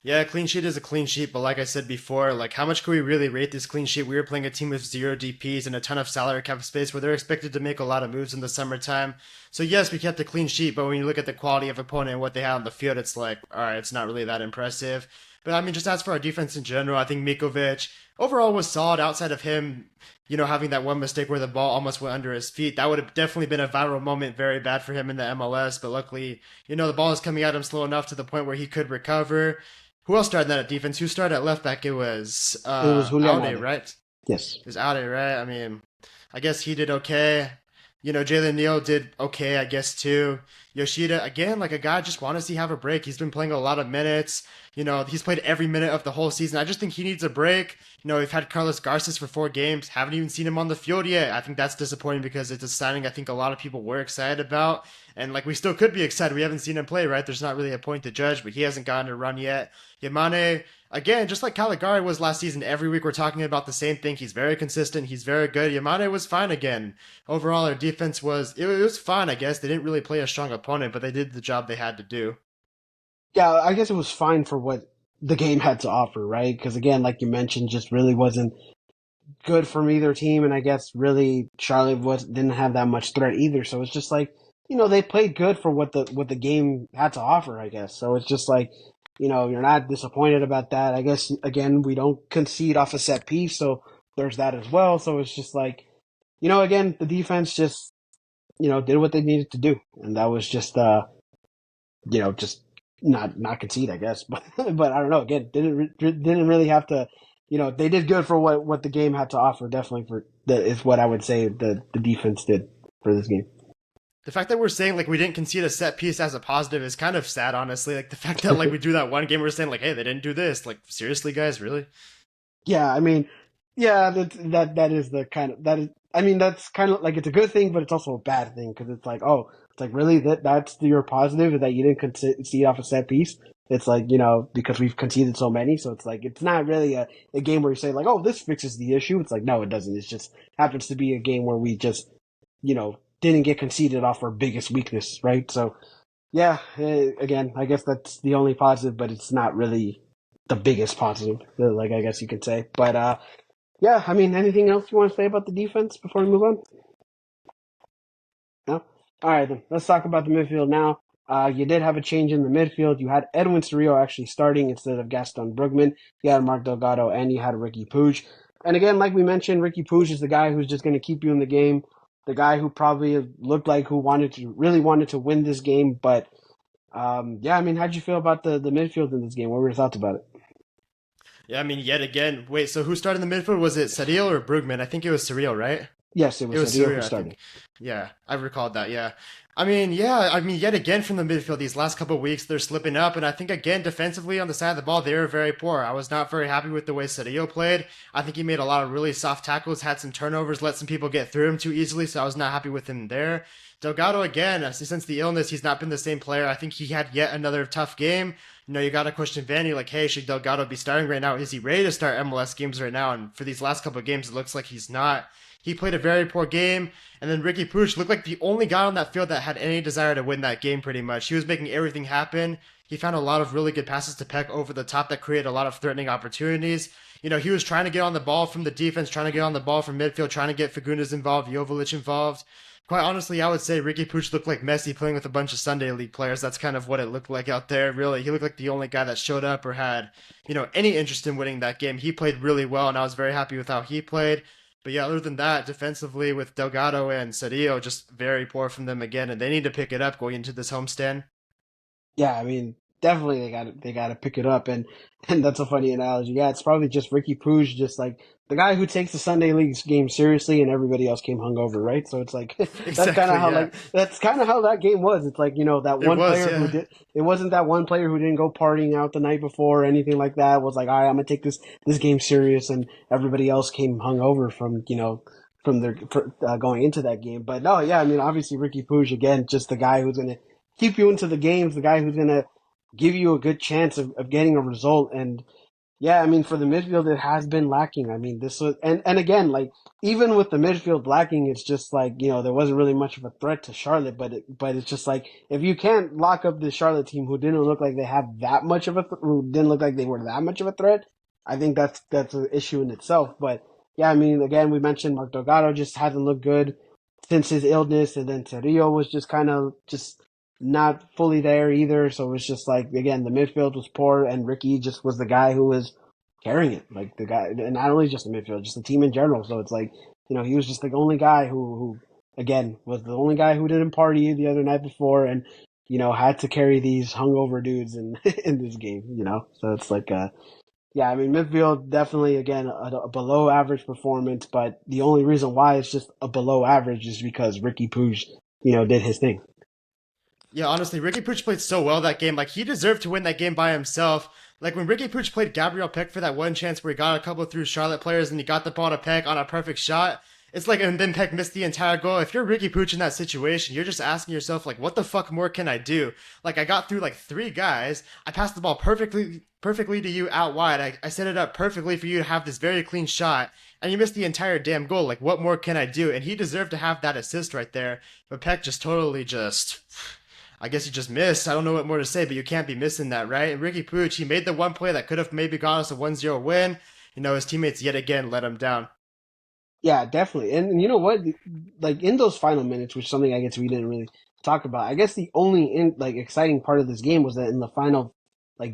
Yeah, clean sheet is a clean sheet, but like I said before, like how much can we really rate this clean sheet? We were playing a team with zero DPs and a ton of salary cap space where they're expected to make a lot of moves in the summertime. So yes, we kept a clean sheet, but when you look at the quality of opponent and what they had on the field, it's like, all right, it's not really that impressive. But I mean, just as for our defense in general, I think Mikovic overall was solid outside of him, having that one mistake where the ball almost went under his feet. That would have definitely been a viral moment, very bad for him in the MLS. But luckily, the ball is coming at him slow enough to the point where he could recover. Who else started that at defense? Who started at left back? It was It was Julian Aude, Aude. right? Yes. It was Aude, right? I mean, I guess he did okay. Jalen Neal did okay, I guess, too. Yoshida, again, like a guy I just want to see have a break. He's been playing a lot of minutes. He's played every minute of the whole season. I just think he needs a break. We've had Carlos Garces for 4 games. Haven't even seen him on the field yet. I think that's disappointing because it's a signing I think a lot of people were excited about. And, like, we still could be excited. We haven't seen him play, right? There's not really a point to judge, but he hasn't gotten a run yet. Yamane, again, just like Caligari was last season, every week we're talking about the same thing. He's very consistent. He's very good. Yamane was fine again. Overall, our defense was fine, I guess. They didn't really play a strong opponent, but they did the job they had to do. Yeah, I guess it was fine for what the game had to offer, right? Because again, like you mentioned, just really wasn't good from either team, and I guess really Charlotte was didn't have that much threat either. So it's just like they played good for what the game had to offer, I guess. So it's just like you're not disappointed about that. I guess again we don't concede off a set piece, so there's that as well. So it's just like again the defense just did what they needed to do, and that was just not concede, I guess. But I don't know. Again, didn't really have to. They did good for what the game had to offer. Definitely for that is what I would say the defense did for this game. The fact that we're saying like we didn't concede a set piece as a positive is kind of sad, honestly. Like the fact that like we do that one game, we're saying like, hey, they didn't do this. Like seriously, guys, really? Yeah, I mean, yeah, that is the kind of that is. I mean, that's kind of like it's a good thing, but it's also a bad thing because it's like, oh, it's like really that's your positive is that you didn't concede off a set piece. It's like because we've conceded so many, so it's like it's not really a game where you say like, oh, this fixes the issue. It's like no, it doesn't. It just happens to be a game where we just didn't get conceded off our biggest weakness, right? So yeah, again, I guess that's the only positive, but it's not really the biggest positive, like I guess you could say. But yeah, I mean, anything else you want to say about the defense before we move on? No? All right, then. Let's talk about the midfield now. You did have a change in the midfield. You had Edwin Cerrillo actually starting instead of Gaston Brugman. You had Mark Delgado, and you had Ricky Puig. And again, like we mentioned, Ricky Puig is the guy who's just going to keep you in the game. The guy who probably looked like who really wanted to win this game. But yeah, I mean, how'd you feel about the midfield in this game? What were your thoughts about it? Yeah, I mean, yet again. Wait, so who started in the midfield? Was it Sadil or Brugman? I think it was Surreal, right? Yes, it It was was Sadio who Surreal, I started. think. Yeah, I recalled that. Yeah. I mean, yet again from the midfield these last couple of weeks, they're slipping up. And I think, again, defensively on the side of the ball, they were very poor. I was not very happy with the way Sadio played. I think he made a lot of really soft tackles, had some turnovers, let some people get through him too easily. So I was not happy with him there. Delgado, again, since the illness, he's not been the same player. I think he had yet another tough game. You got to question Vanny, like, hey, should Delgado be starting right now? Is he ready to start MLS games right now? And for these last couple of games, it looks like he's not. He played a very poor game, and then Ricky Puig looked like the only guy on that field that had any desire to win that game pretty much. He was making everything happen. He found a lot of really good passes to Peck over the top that created a lot of threatening opportunities. He was trying to get on the ball from the defense, trying to get on the ball from midfield, trying to get Fagundes involved, Joveljic involved. Quite honestly, I would say Ricky Puig looked like Messi playing with a bunch of Sunday League players. That's kind of what it looked like out there, really. He looked like the only guy that showed up or had, any interest in winning that game. He played really well, and I was very happy with how he played. But yeah, other than that, defensively with Delgado and Cedillo, just very poor from them again, and they need to pick it up going into this homestand. Yeah, I mean, definitely they got to pick it up, and that's a funny analogy. Yeah, it's probably just Ricky Puig, just like the guy who takes the Sunday League game seriously, and everybody else came hungover, right? So it's like Exactly, yeah. that's kind of how that game was. It's like that It one was, player who yeah. did. It wasn't that one player who didn't go partying out the night before or anything like that. It was like, all right, I'm gonna take this game serious, and everybody else came hungover from from their going into that game. But no, yeah, I mean, obviously Ricky Puig again, just the guy who's gonna keep you into the games, the guy who's gonna give you a good chance of getting a result. And yeah, I mean, for the midfield, it has been lacking. I mean, this was, and again, like, even with the midfield lacking, it's just like, there wasn't really much of a threat to Charlotte, but it's just like, if you can't lock up the Charlotte team who didn't look like they have that much of who didn't look like they were that much of a threat, I think that's an issue in itself. But yeah, I mean, again, we mentioned Mark Delgado just hasn't looked good since his illness, and then Terrio was just kind of just not fully there either. So it was just like again, the midfield was poor, and Ricky just was the guy who was carrying it, like the guy, and not only just the midfield, just the team in general. So it's like he was just the only guy who again was the only guy who didn't party the other night before, and had to carry these hungover dudes in in this game. So it's like yeah, I mean, midfield definitely again a below average performance, but the only reason why it's just a below average is because Ricky Puig, did his thing. Yeah, honestly, Ricky Puig played so well that game. Like, he deserved to win that game by himself. Like, when Ricky Puig played Gabriel Peck for that one chance where he got a couple through Charlotte players and he got the ball to Peck on a perfect shot, it's like, and then Peck missed the entire goal. If you're Ricky Puig in that situation, you're just asking yourself, like, what the fuck more can I do? Like, I got through, like, three guys. I passed the ball perfectly perfectly to you out wide. I set it up perfectly for you to have this very clean shot, and you missed the entire damn goal. Like, what more can I do? And he deserved to have that assist right there. But Peck just totally just. I guess he just missed. I don't know what more to say, but you can't be missing that, right? And Ricky Pooch, he made the one play that could have maybe got us a 1-0 win. His teammates yet again let him down. Yeah, definitely. And you know what? Like in those final minutes, which is something I guess we didn't really talk about. I guess the only exciting part of this game was that in the final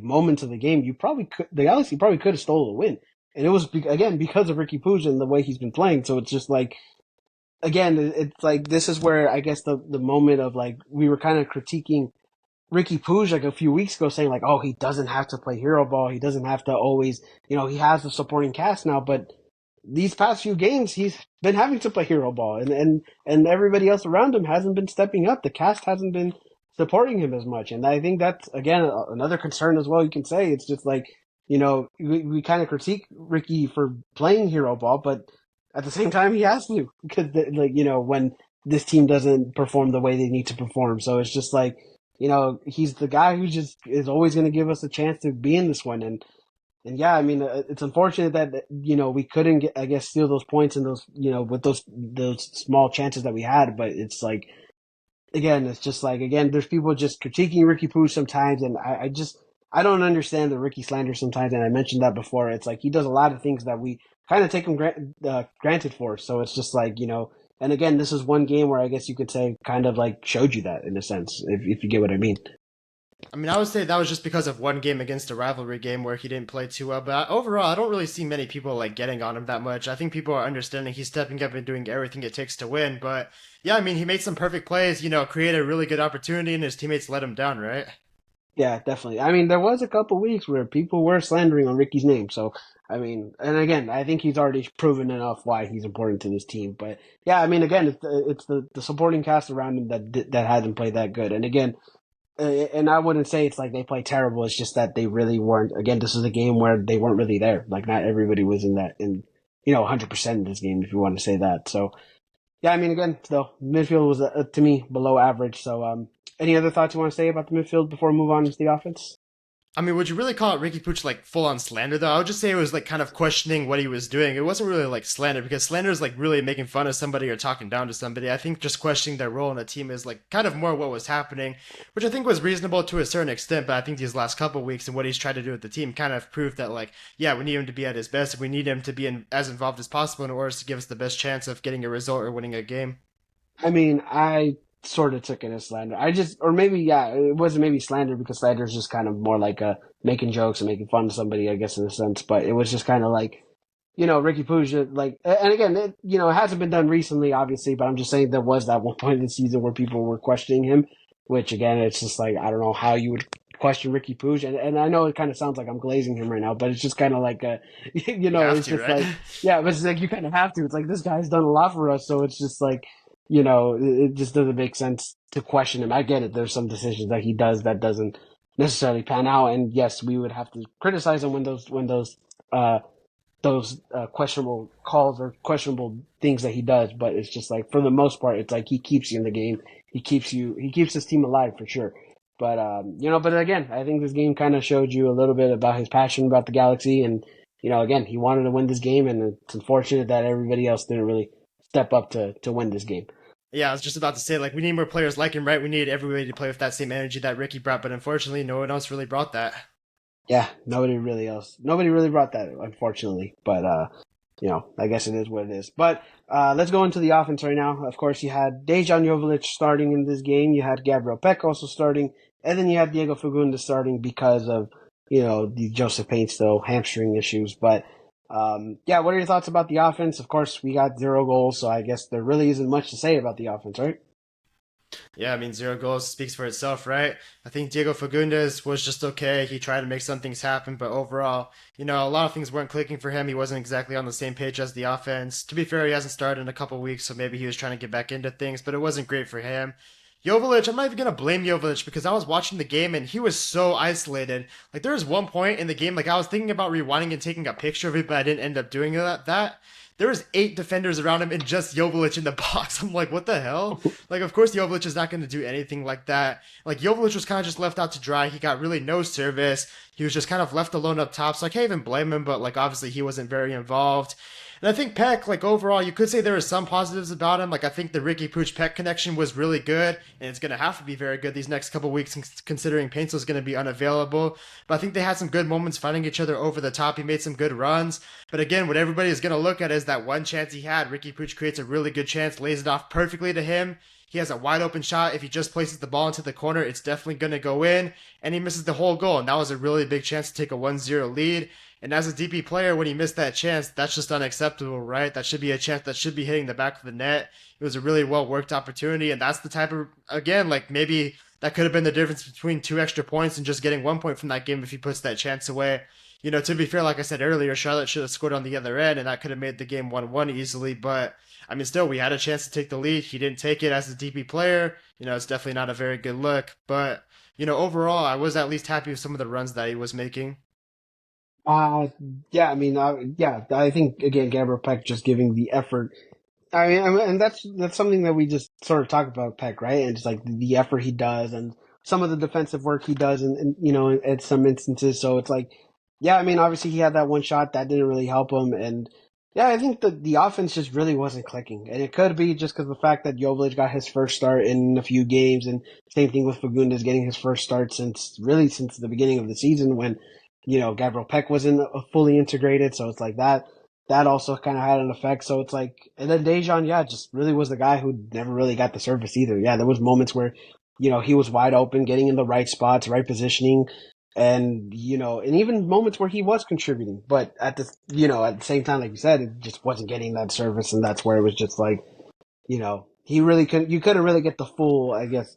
moments of the game, the Galaxy probably could have stolen a win, and it was again because of Ricky Puig and the way he's been playing. So it's just like again, it's like this is where I guess the moment of like we were kind of critiquing Ricky Puig like a few weeks ago, saying like, oh, he doesn't have to play hero ball, he doesn't have to always, he has the supporting cast now, but these past few games he's been having to play hero ball, and everybody else around him hasn't been stepping up. The cast hasn't been supporting him as much, and I think that's again another concern as well. You can say it's just like we kind of critique Ricky for playing hero ball, but at the same time he has to because when this team doesn't perform the way they need to perform, so it's just like he's the guy who just is always going to give us a chance to be in this one, and yeah, I mean, it's unfortunate that we couldn't get, I guess, steal those points and those with those small chances that we had. But it's like again, it's just like again, there's people just critiquing Ricky Pooh sometimes, and I don't understand the Ricky slander sometimes. And I mentioned that before. It's like he does a lot of things that we kind of take him granted for. So it's just like and again, this is one game where I guess you could say kind of like showed you that in a sense, if you get what I mean. I mean, I would say that was just because of one game against a rivalry game where he didn't play too well. But overall, I don't really see many people like getting on him that much. I think people are understanding he's stepping up and doing everything it takes to win. But yeah, I mean, he made some perfect plays. Created a really good opportunity, and his teammates let him down, right? Yeah, definitely. I mean, there was a couple weeks where people were slandering on Ricky's name. So, I mean, and again, I think he's already proven enough why he's important to this team. But yeah, I mean, again, it's the supporting cast around him that hasn't played that good. And again, and I wouldn't say it's like they play terrible. It's just that they really weren't. Again, this is a game where they weren't really there. Like not everybody was in 100% in this game, if you want to say that. So yeah, I mean, again, though midfield was to me below average. So any other thoughts you want to say about the midfield before we move on to the offense? I mean, would you really call it Ricky Pooch like full on slander though? I would just say it was like kind of questioning what he was doing. It wasn't really like slander because slander is like really making fun of somebody or talking down to somebody. I think just questioning their role in a team is like kind of more what was happening, which I think was reasonable to a certain extent. But I think these last couple of weeks and what he's tried to do with the team kind of proved that like, yeah, we need him to be at his best. And we need him to be as involved as possible in order to give us the best chance of getting a result or winning a game. I mean, I sort of took it as slander. Or maybe, yeah, it wasn't maybe slander because slander is just kind of more like making jokes and making fun of somebody, I guess, in a sense. But it was just kind of like, Ricky Puig, like, and again, it hasn't been done recently, obviously, but I'm just saying there was that one point in the season where people were questioning him, which again, it's just like, I don't know how you would question Ricky Puig. And I know it kind of sounds like I'm glazing him right now, but it's just kind of like, You have it's to, just right? like, yeah, but it's like you kind of have to. It's like this guy's done a lot for us, so it's just like, it just doesn't make sense to question him. I get it. There's some decisions that he does that doesn't necessarily pan out, and yes, we would have to criticize him when those questionable calls or questionable things that he does. But it's just like for the most part, it's like he keeps you in the game. He keeps his team alive for sure. But but again, I think this game kind of showed you a little bit about his passion about the Galaxy, and again, he wanted to win this game, and it's unfortunate that everybody else didn't really step up to win this game. Yeah, I was just about to say, like, we need more players like him, right? We need everybody to play with that same energy that Ricky brought, but unfortunately, no one else really brought that. Yeah, nobody really brought that, unfortunately. But I guess it is what it is. But let's go into the offense right now. Of course, you had Dejan Joveljic starting in this game. You had Gabriel Peck also starting, and then you had Diego Fagunda starting because of the Joseph Painstill hamstring issues. But yeah, what are your thoughts about the offense? Of course, we got 0 goals, so I guess there really isn't much to say about the offense, right? Yeah, I mean, 0 goals speaks for itself, right? I think Diego Fagundes was just okay. He tried to make some things happen, but overall, a lot of things weren't clicking for him. He wasn't exactly on the same page as the offense. To be fair, he hasn't started in a couple weeks, so maybe he was trying to get back into things, but it wasn't great for him. Joveljic, I'm not even gonna blame Joveljic because I was watching the game and he was so isolated. Like there was one point in the game, like I was thinking about rewinding and taking a picture of it, but I didn't end up doing that. there was 8 defenders around him and just Joveljic in the box. I'm like, what the hell? Like, of course, Joveljic is not going to do anything like that. Like, Joveljic was kind of just left out to dry. He got really no service. He was just kind of left alone up top. So I can't even blame him, but like, obviously, he wasn't very involved. And I think Peck, like overall, you could say there are some positives about him. Like I think the Ricky Pooch Peck connection was really good, and it's going to have to be very good these next couple weeks, considering Painter's going to be unavailable. But I think they had some good moments fighting each other over the top. He made some good runs. But again, what everybody is going to look at is that one chance he had. Ricky Pooch creates a really good chance, lays it off perfectly to him. He has a wide open shot. If he just places the ball into the corner, it's definitely going to go in. And he misses the whole goal. And that was a really big chance to take a 1-0 lead. And as a DP player, when he missed that chance, that's just unacceptable, right? That should be a chance that should be hitting the back of the net. It was a really well worked opportunity. And that's the type of, again, like maybe that could have been the difference between 2 extra points and just getting 1 point from that game if he puts that chance away. You know, to be fair, like I said earlier, Charlotte should have scored on the other end, and that could have made the game 1-1 easily. But I mean, still, we had a chance to take the lead. He didn't take it as a DP player. You know, it's definitely not a very good look. But, you know, overall, I was at least happy with some of the runs that he was making. Uh, yeah, I mean, yeah, I think again, Gabriel Peck just giving the effort. And that's something that we just sort of talk about Peck, right? And just like the effort he does, and some of the defensive work he does, and you know, at some instances. So it's like, yeah, I mean, obviously he had that one shot that didn't really help him, and yeah, I think the offense just really wasn't clicking, and it could be just because of the fact that Jovic got his first start in a few games, and same thing with Fagundes getting his first start since the beginning of the season when you know Gabriel Peck wasn't fully integrated. So it's like that also kind of had an effect. So it's like, and then Dejan, yeah, just really was the guy who never really got the service either. Yeah, there was moments where, you know, he was wide open, getting in the right spots, right positioning, and you know, and even moments where he was contributing, but at the same time, like you said, it just wasn't getting that service, and that's where it was just like, you know, you couldn't really get the full, I guess,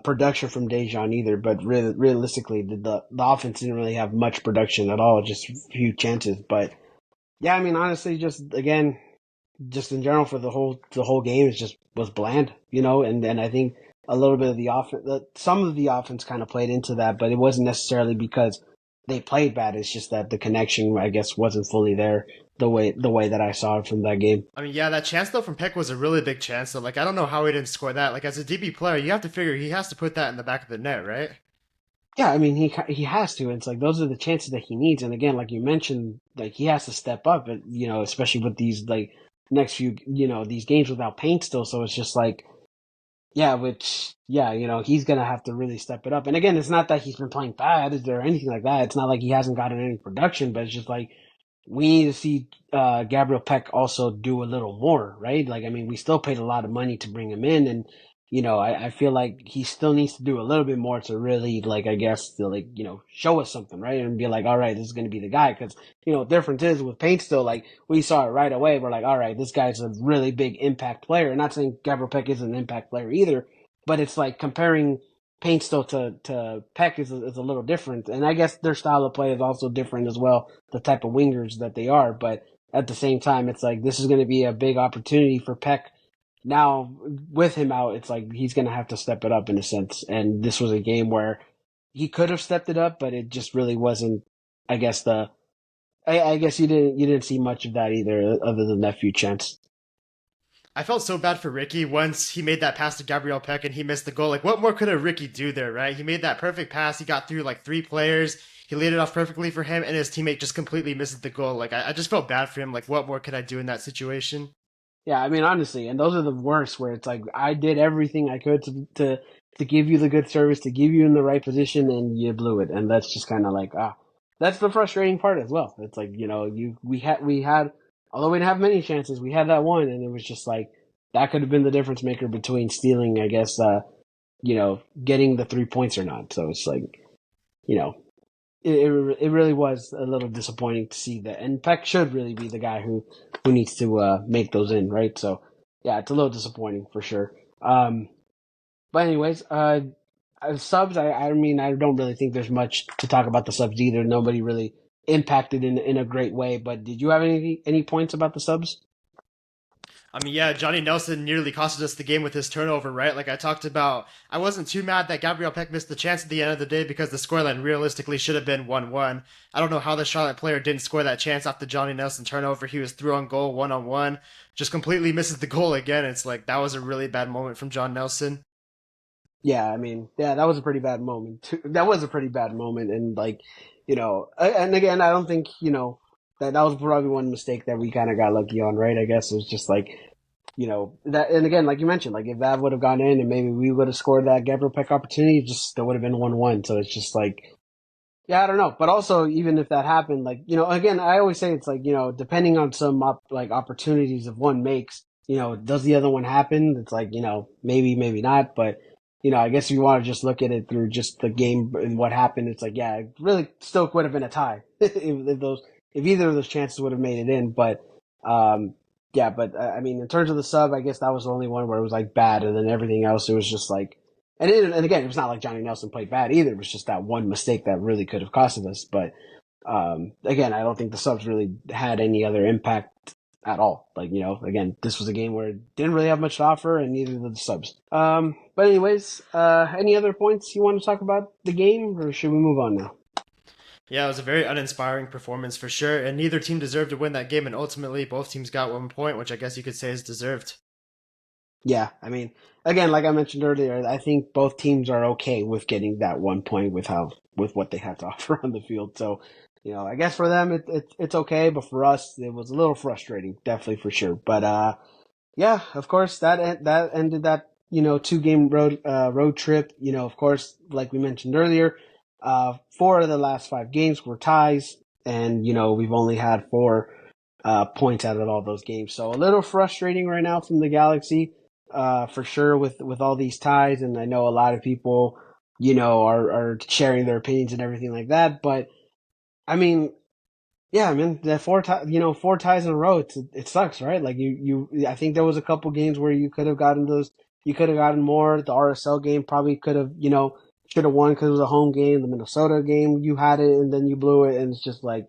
production from Dejan either. But realistically, the offense didn't really have much production at all, just a few chances, but. Yeah, I mean, honestly, just again, just in general for the whole game, it just was bland, you know, and I think a little bit of the offense, some of the offense kind of played into that, but it wasn't necessarily because they played bad. It's just that the connection, I guess, wasn't fully there the way that I saw it from that game. I mean, yeah, that chance though from Peck was a really big chance. So, like, I don't know how he didn't score that. Like, as a DB player, you have to figure he has to put that in the back of the net, right? Yeah, I mean, he has to. And it's like those are the chances that he needs. And again, like you mentioned, like he has to step up. And you know, especially with these like next few, you know, these games without paint still. So it's just like yeah, you know, he's gonna have to really step it up. And again, it's not that he's been playing bad, is there anything like that? It's not like he hasn't gotten any production, but it's just like we need to see Gabriel Peck also do a little more, right? Like, I mean, we still paid a lot of money to bring him in, and you know, I feel like he still needs to do a little bit more to really, like, I guess, to like, you know, show us something, right? And be like, all right, this is going to be the guy, because you know, the difference is with Paint still, like, we saw it right away. We're like, all right, this guy's a really big impact player. Not saying Gabriel Peck is an impact player either, but it's like comparing Paint still to Peck is a little different, and I guess their style of play is also different as well, the type of wingers that they are, but at the same time, it's like this is going to be a big opportunity for Peck. Now, with him out, it's like he's going to have to step it up in a sense. And this was a game where he could have stepped it up, but it just really wasn't. I guess I guess you didn't see much of that either, other than that few chances. I felt so bad for Ricky once he made that pass to Gabriel Peck and he missed the goal. Like, what more could a Ricky do there, right? He made that perfect pass. He got through like 3 players. He laid it off perfectly for him, and his teammate just completely misses the goal. Like, I just felt bad for him. Like, what more could I do in that situation? Yeah, I mean honestly, and those are the worst where it's like I did everything I could to give you the good service, to give you in the right position, and you blew it, and that's just kind of like that's the frustrating part as well. It's like you know we had although we didn't have many chances, we had that one, and it was just like that could have been the difference maker between stealing, I guess, you know, getting the 3 points or not. So it's like you know it really was a little disappointing to see that. And Peck should really be the guy who needs to make those in, right? So yeah, it's a little disappointing for sure. But anyways, subs. I mean, I don't really think there's much to talk about the subs either. Nobody really impacted in a great way. But did you have any points about the subs? I mean, yeah, Johnny Nelson nearly costed us the game with his turnover, right? Like I talked about, I wasn't too mad that Gabriel Peck missed the chance at the end of the day because the scoreline realistically should have been 1-1. I don't know how the Charlotte player didn't score that chance off the Johnny Nelson turnover. He was through on goal, one on one, just completely misses the goal again. It's like that was a really bad moment from John Nelson. Yeah, I mean, yeah, that was a pretty bad moment. That was a pretty bad moment, and like, and again, I don't think that was probably one mistake that we kind of got lucky on, right? I guess it was just like that, and again, like you mentioned, like if that would have gone in and maybe we would have scored that Gabriel Peck opportunity, it just still would have been 1-1. So it's just like, yeah, I don't know. But also, even if that happened, like, again, I always say it's like, depending on some like opportunities if one makes, does the other one happen? It's like, maybe, maybe not. But, I guess if you want to just look at it through just the game and what happened, it's like, yeah, it really still would have been a tie if either of those chances would have made it in. But, yeah, but I mean, in terms of the sub, I guess that was the only one where it was like bad. And then everything else, it was just like, and again, it was not like Johnny Nelson played bad either. It was just that one mistake that really could have costed us. But again, I don't think the subs really had any other impact at all. Like, again, this was a game where it didn't really have much to offer, and neither did the subs. But anyways, any other points you want to talk about the game, or should we move on now? Yeah, it was a very uninspiring performance for sure, and neither team deserved to win that game, and ultimately both teams got 1 point, which I guess you could say is deserved. Yeah, I mean, again, like I mentioned earlier, I think both teams are okay with getting that 1 point with what they have to offer on the field. So, I guess for them it's okay, but for us it was a little frustrating, definitely for sure. But yeah, of course that ended that 2 game road trip. Of course, like we mentioned earlier, 4 of the last 5 games were ties, and we've only had 4 points out of all those games. So a little frustrating right now from the Galaxy, for sure with all these ties. And I know a lot of people, are sharing their opinions and everything like that. But I mean, yeah, I mean, the 4 ties in a row, it sucks, right? Like I think there was a couple games where you could have gotten more. The RSL game probably could have, should have won because it was a home game. The Minnesota game, you had it and then you blew it, and it's just like,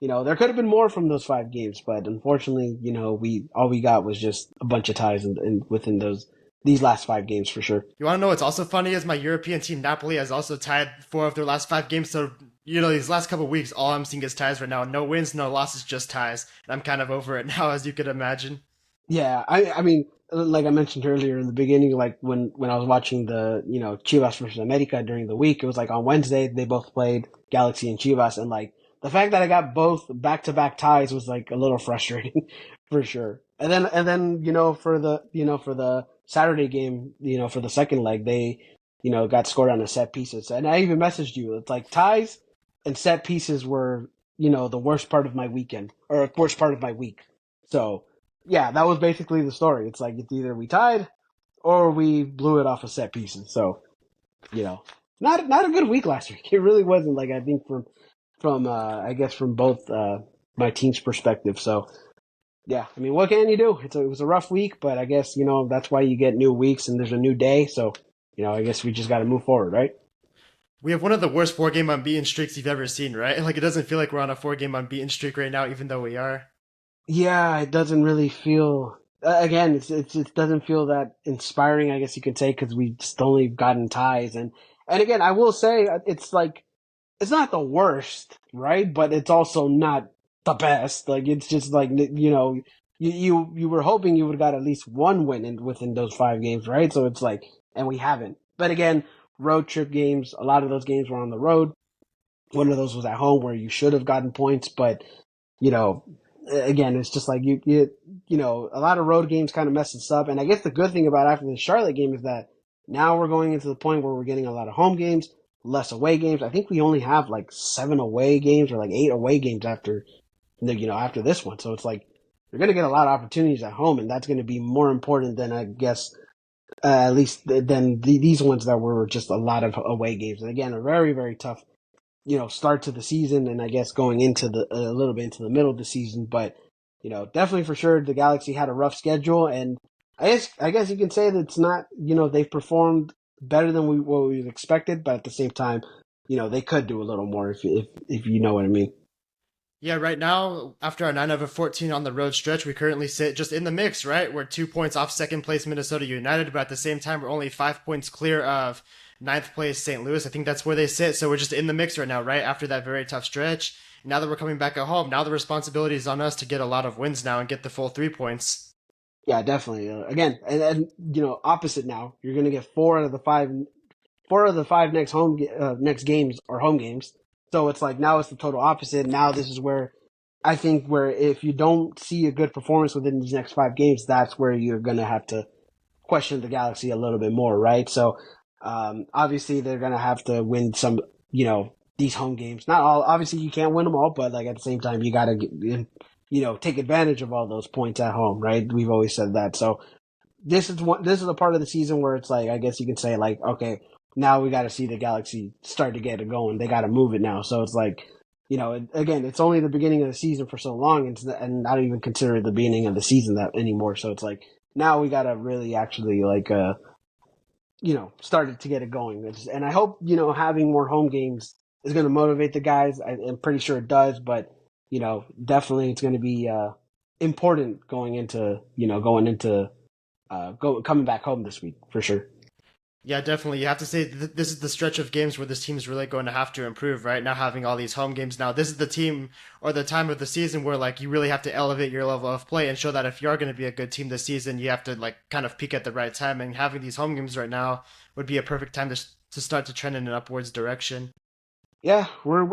there could have been more from those 5 games, but unfortunately, we got was just a bunch of ties within these last 5 games for sure. You want to know what's also funny is my European team Napoli has also tied 4 of their last 5 games. So these last couple of weeks, all I'm seeing is ties right now. No wins, no losses, just ties. And I'm kind of over it now, as you could imagine. Yeah, I mean, like I mentioned earlier in the beginning, like when I was watching the Chivas versus America during the week, it was like on Wednesday they both played Galaxy and Chivas, and like the fact that I got both back to back ties was like a little frustrating for sure. And then for the Saturday game, for the second leg, they got scored on the set pieces, and I even messaged you. It's like ties and set pieces were the worst part of my weekend or worst part of my week. So yeah, that was basically the story. It's like it's either we tied or we blew it off of set pieces. So, you know, not a good week last week. It really wasn't. Like I think from I guess from both my team's perspective. So yeah, I mean, what can you do? It was a rough week, but I guess that's why you get new weeks and there's a new day. So I guess we just got to move forward, right? We have one of the worst 4 game unbeaten streaks you've ever seen, right? Like it doesn't feel like we're on a 4 game unbeaten streak right now, even though we are. Yeah, it doesn't really feel. Again, it doesn't feel that inspiring. I guess you could say because we just only gotten ties, and again, I will say it's like it's not the worst, right? But it's also not the best. Like it's just like you were hoping you would have got at least one win within those 5 games, right? So it's like, and we haven't. But again, road trip games. A lot of those games were on the road. One of those was at home where you should have gotten points, but you know, again, it's just like a lot of road games kind of mess us up. And I guess the good thing about after the Charlotte game is that now we're going into the point where we're getting a lot of home games, less away games. I think we only have like 7 away games or like 8 away games after this one. So it's like you're going to get a lot of opportunities at home, and that's going to be more important than I guess at least than these ones that were just a lot of away games. And again, a very very tough start to the season, and I guess going into a little bit into the middle of the season. But definitely for sure, the Galaxy had a rough schedule, and I guess you can say that it's not they've performed better than what we expected, but at the same time, they could do a little more if you know what I mean. Yeah, right now, after our 9 out of 14 on the road stretch, we currently sit just in the mix, right? We're 2 points off second place Minnesota United, but at the same time, we're only 5 points clear of ninth place St. Louis. I think that's where they sit. So we're just in the mix right now, right? After that very tough stretch. Now that we're coming back at home, now the responsibility is on us to get a lot of wins now and get the full 3 points. Yeah, definitely. Again, and opposite now, you're going to get four of the five next games are home games. So it's like now it's the total opposite. Now this is where I think where if you don't see a good performance within these next 5 games, that's where you're going to have to question the Galaxy a little bit more, right? So obviously they're going to have to win some, these home games. Not all. Obviously you can't win them all, but like at the same time you got to take advantage of all those points at home, right? We've always said that. So this is a part of the season where it's like I guess you can say like okay, now we got to see the Galaxy start to get it going. They got to move it now. So it's like again, it's only the beginning of the season for so long, and I don't even consider it the beginning of the season that anymore. So it's like now we got to really actually like started to get it going. And I hope having more home games is going to motivate the guys. I'm pretty sure it does, but definitely it's going to be important coming back home this week for sure. Yeah, definitely. You have to say this is the stretch of games where this team's really going to have to improve, right? Now having all these home games now, this is the team or the time of the season where like you really have to elevate your level of play and show that if you are going to be a good team this season, you have to like kind of peak at the right time. And having these home games right now would be a perfect time to start to trend in an upwards direction. Yeah, we're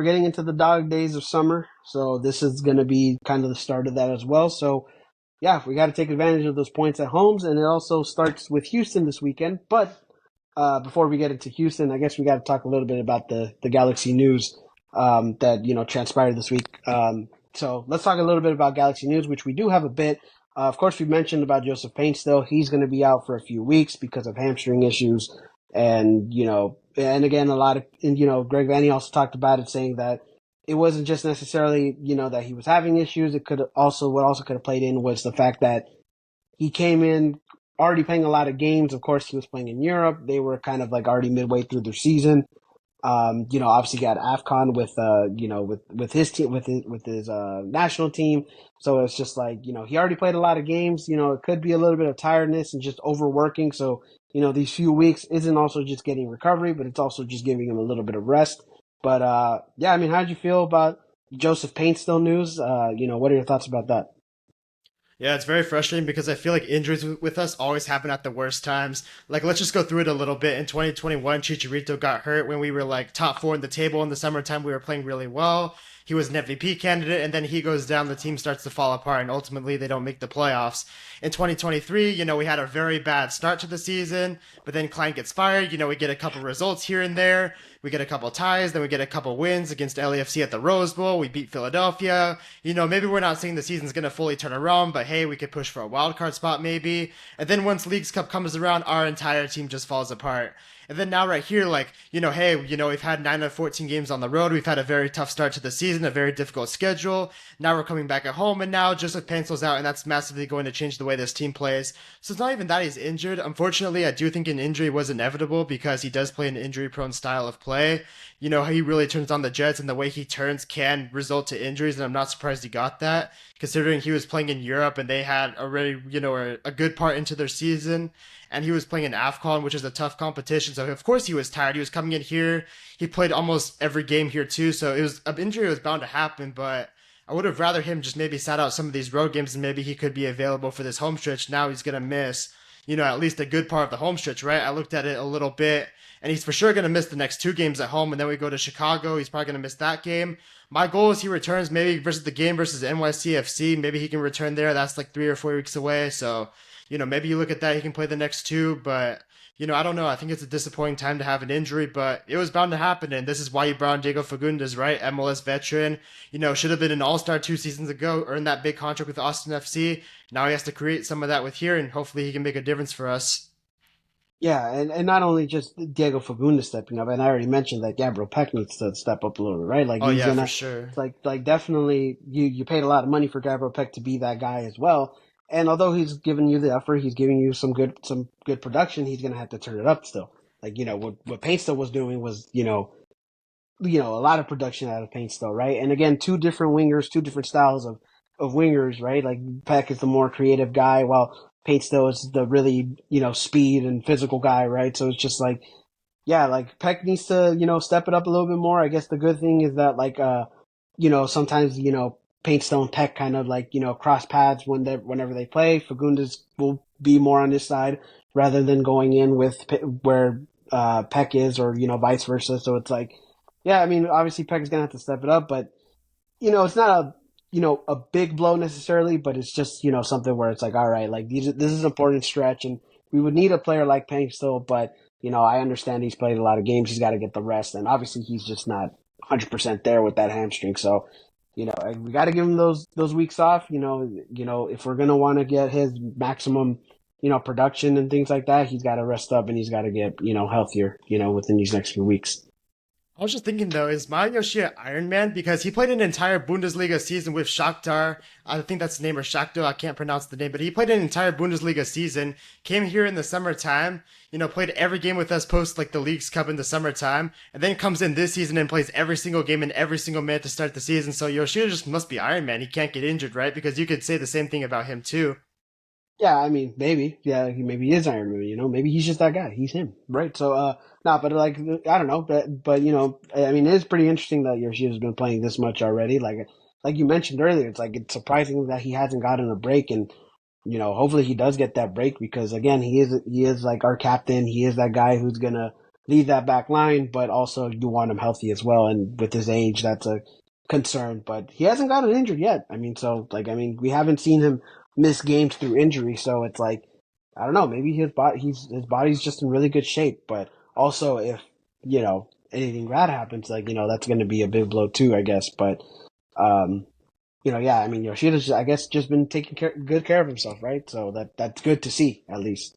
getting into the dog days of summer, so this is going to be kind of the start of that as well. So yeah, we got to take advantage of those points at homes, and it also starts with Houston this weekend. But before we get into Houston, I guess we got to talk a little bit about the Galaxy news that transpired this week. So let's talk a little bit about Galaxy news, which we do have a bit. Of course, we mentioned about Joseph Payne still. He's going to be out for a few weeks because of hamstring issues, and and again, a lot of Greg Vanny also talked about it, saying that it wasn't just necessarily that he was having issues. It could also what also could have played in was the fact that he came in already playing a lot of games. Of course, he was playing in Europe. They were kind of like already midway through their season. Obviously got AFCON with with his team with his national team. So it's just like he already played a lot of games. It could be a little bit of tiredness and just overworking. So these few weeks isn't also just getting recovery, but it's also just giving him a little bit of rest. But yeah, I mean, how did you feel about Joseph Painstill news? What are your thoughts about that? Yeah, it's very frustrating because I feel like injuries with us always happen at the worst times. Like, let's just go through it a little bit. In 2021, Chicharito got hurt when we were like top four in the table in the summertime. We were playing really well. He was an MVP candidate, and then he goes down. The team starts to fall apart, and ultimately they don't make the playoffs. In 2023, we had a very bad start to the season, but then Klein gets fired. We get a couple results here and there. We get a couple ties, then we get a couple wins against LAFC at the Rose Bowl. We beat Philadelphia. Maybe we're not saying the season's going to fully turn around, but hey, we could push for a wild card spot maybe. And then once Leagues Cup comes around, our entire team just falls apart. And then now right here, like, hey, we've had 9 out of 14 games on the road. We've had a very tough start to the season, a very difficult schedule. Now we're coming back at home, and now Joseph Pencil's out, and that's massively going to change the way this team plays. So it's not even that he's injured. Unfortunately, I do think an injury was inevitable because he does play an injury-prone style of play. He really turns on the Jets, and the way he turns can result to injuries, and I'm not surprised he got that, considering he was playing in Europe, and they had already, a good part into their season, and he was playing in AFCON, which is a tough competition. So of course he was tired. He was coming in here. He played almost every game here too. So it was an injury was bound to happen, but I would have rather him just maybe sat out some of these road games and maybe he could be available for this home stretch. Now he's gonna miss, at least a good part of the home stretch, right? I looked at it a little bit, and he's for sure gonna miss the next 2 games at home, and then we go to Chicago. He's probably gonna miss that game. My goal is he returns maybe versus the game versus NYCFC. Maybe he can return there. That's like 3 or 4 weeks away. So maybe you look at that, he can play the next two, but I don't know. I think it's a disappointing time to have an injury, but it was bound to happen, and this is why you brought in Diego Fagundes, right? MLS veteran, should have been an all-star 2 seasons ago, earned that big contract with Austin FC. Now he has to create some of that with here, and hopefully he can make a difference for us. Yeah, and not only just Diego Fagundes stepping up, and I already mentioned that Gabriel Peck needs to step up a little bit, right? Like Oh he's yeah, for gonna, sure. it's like definitely you paid a lot of money for Gabriel Peck to be that guy as well. And although he's giving you the effort, he's giving you some good production. He's gonna have to turn it up still. Like what Painstill was doing was a lot of production out of Paints though, right? And again, two different wingers, two different styles of wingers, right? Like Peck is the more creative guy, while Paints though is the really, speed and physical guy, right? So it's just like, yeah, like Peck needs to, step it up a little bit more. I guess the good thing is that like sometimes, Paintstone Peck kind of like, cross paths whenever they play. Fagundes will be more on this side rather than going in with where Peck is, or, vice versa. So it's like, yeah, I mean, obviously Peck is going to have to step it up, but it's not a big blow necessarily, but it's just, something where it's like, all right, like this is an important stretch, and we would need a player like Payne still, but I understand he's played a lot of games, he's got to get the rest, and obviously he's just not 100% there with that hamstring, so we got to give him those weeks off. If we're gonna want to get his maximum, production and things like that, he's got to rest up and he's got to get healthier, within these next few weeks. I was just thinking though, is Mario Yoshida Iron Man? Because he played an entire Bundesliga season with Shakhtar. I think that's the name, or Shakhtar. I can't pronounce the name, but he played an entire Bundesliga season. Came here in the summertime. Played every game with us post like the Leagues Cup in the summertime, and then comes in this season and plays every single game and every single minute to start the season. So Yoshida just must be Iron Man. He can't get injured, right? Because you could say the same thing about him too. Yeah, I mean, maybe. Yeah, maybe he is Iron Man, maybe he's just that guy. He's him, right? So, nah, but like, I don't know, but I mean, it is pretty interesting that Yoshida's been playing this much already. Like you mentioned earlier, it's like, it's surprising that he hasn't gotten a break, and, hopefully he does get that break, because again, he is like our captain. He is that guy who's gonna lead that back line, but also you want him healthy as well. And with his age, that's a concern, but he hasn't gotten injured yet. I mean, so like, I mean, we haven't seen him miss games through injury, so it's like, I don't know, maybe his body's just in really good shape, but also if anything bad happens, like that's going to be a big blow too, I guess. But um, yeah, I mean Yoshida's I guess just been taking good care of himself, right? So that's good to see at least.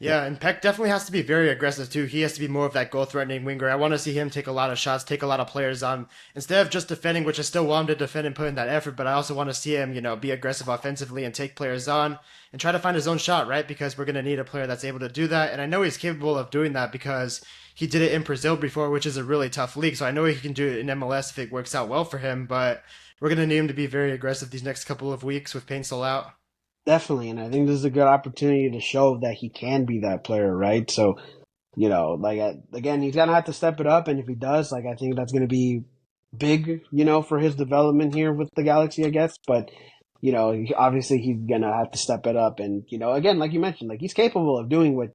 Yeah, Yeah, and Peck definitely has to be very aggressive too. He has to be more of that goal-threatening winger. I want to see him take a lot of shots, take a lot of players on, instead of just defending, which I still want him to defend and put in that effort. But I also want to see him, be aggressive offensively and take players on and try to find his own shot, right? Because we're going to need a player that's able to do that. And I know he's capable of doing that because he did it in Brazil before, which is a really tough league. So I know he can do it in MLS if it works out well for him. But we're going to need him to be very aggressive these next couple of weeks with Payne still out. definitely, and I think this is a good opportunity to show that he can be that player, right? So like again, he's gonna have to step it up, and if he does, like I think that's gonna be big, for his development here with the Galaxy, I guess. But obviously he's gonna have to step it up, and again, like you mentioned, like he's capable of doing what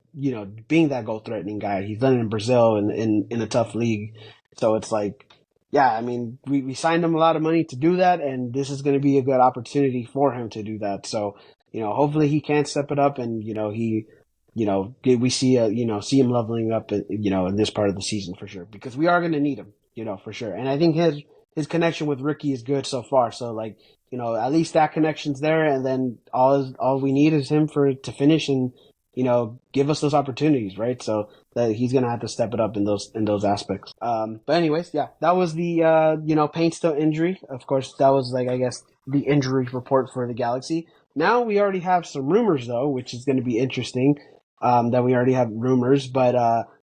being that goal threatening guy. He's done it in Brazil and in a tough league, so it's like, yeah, I mean, we signed him a lot of money to do that, and this is going to be a good opportunity for him to do that. So hopefully he can step it up, and we see see him leveling up, in this part of the season for sure, because we are going to need him, for sure. And I think his connection with Ricky is good so far. So like, at least that connection's there, and then all we need is him to finish and give us those opportunities, right? So that he's gonna have to step it up in those aspects. But anyways, yeah, that was the Painstill injury. Of course, that was like, I guess, the injury report for the Galaxy. Now we already have some rumors though, which is going to be interesting. That we already have rumors, but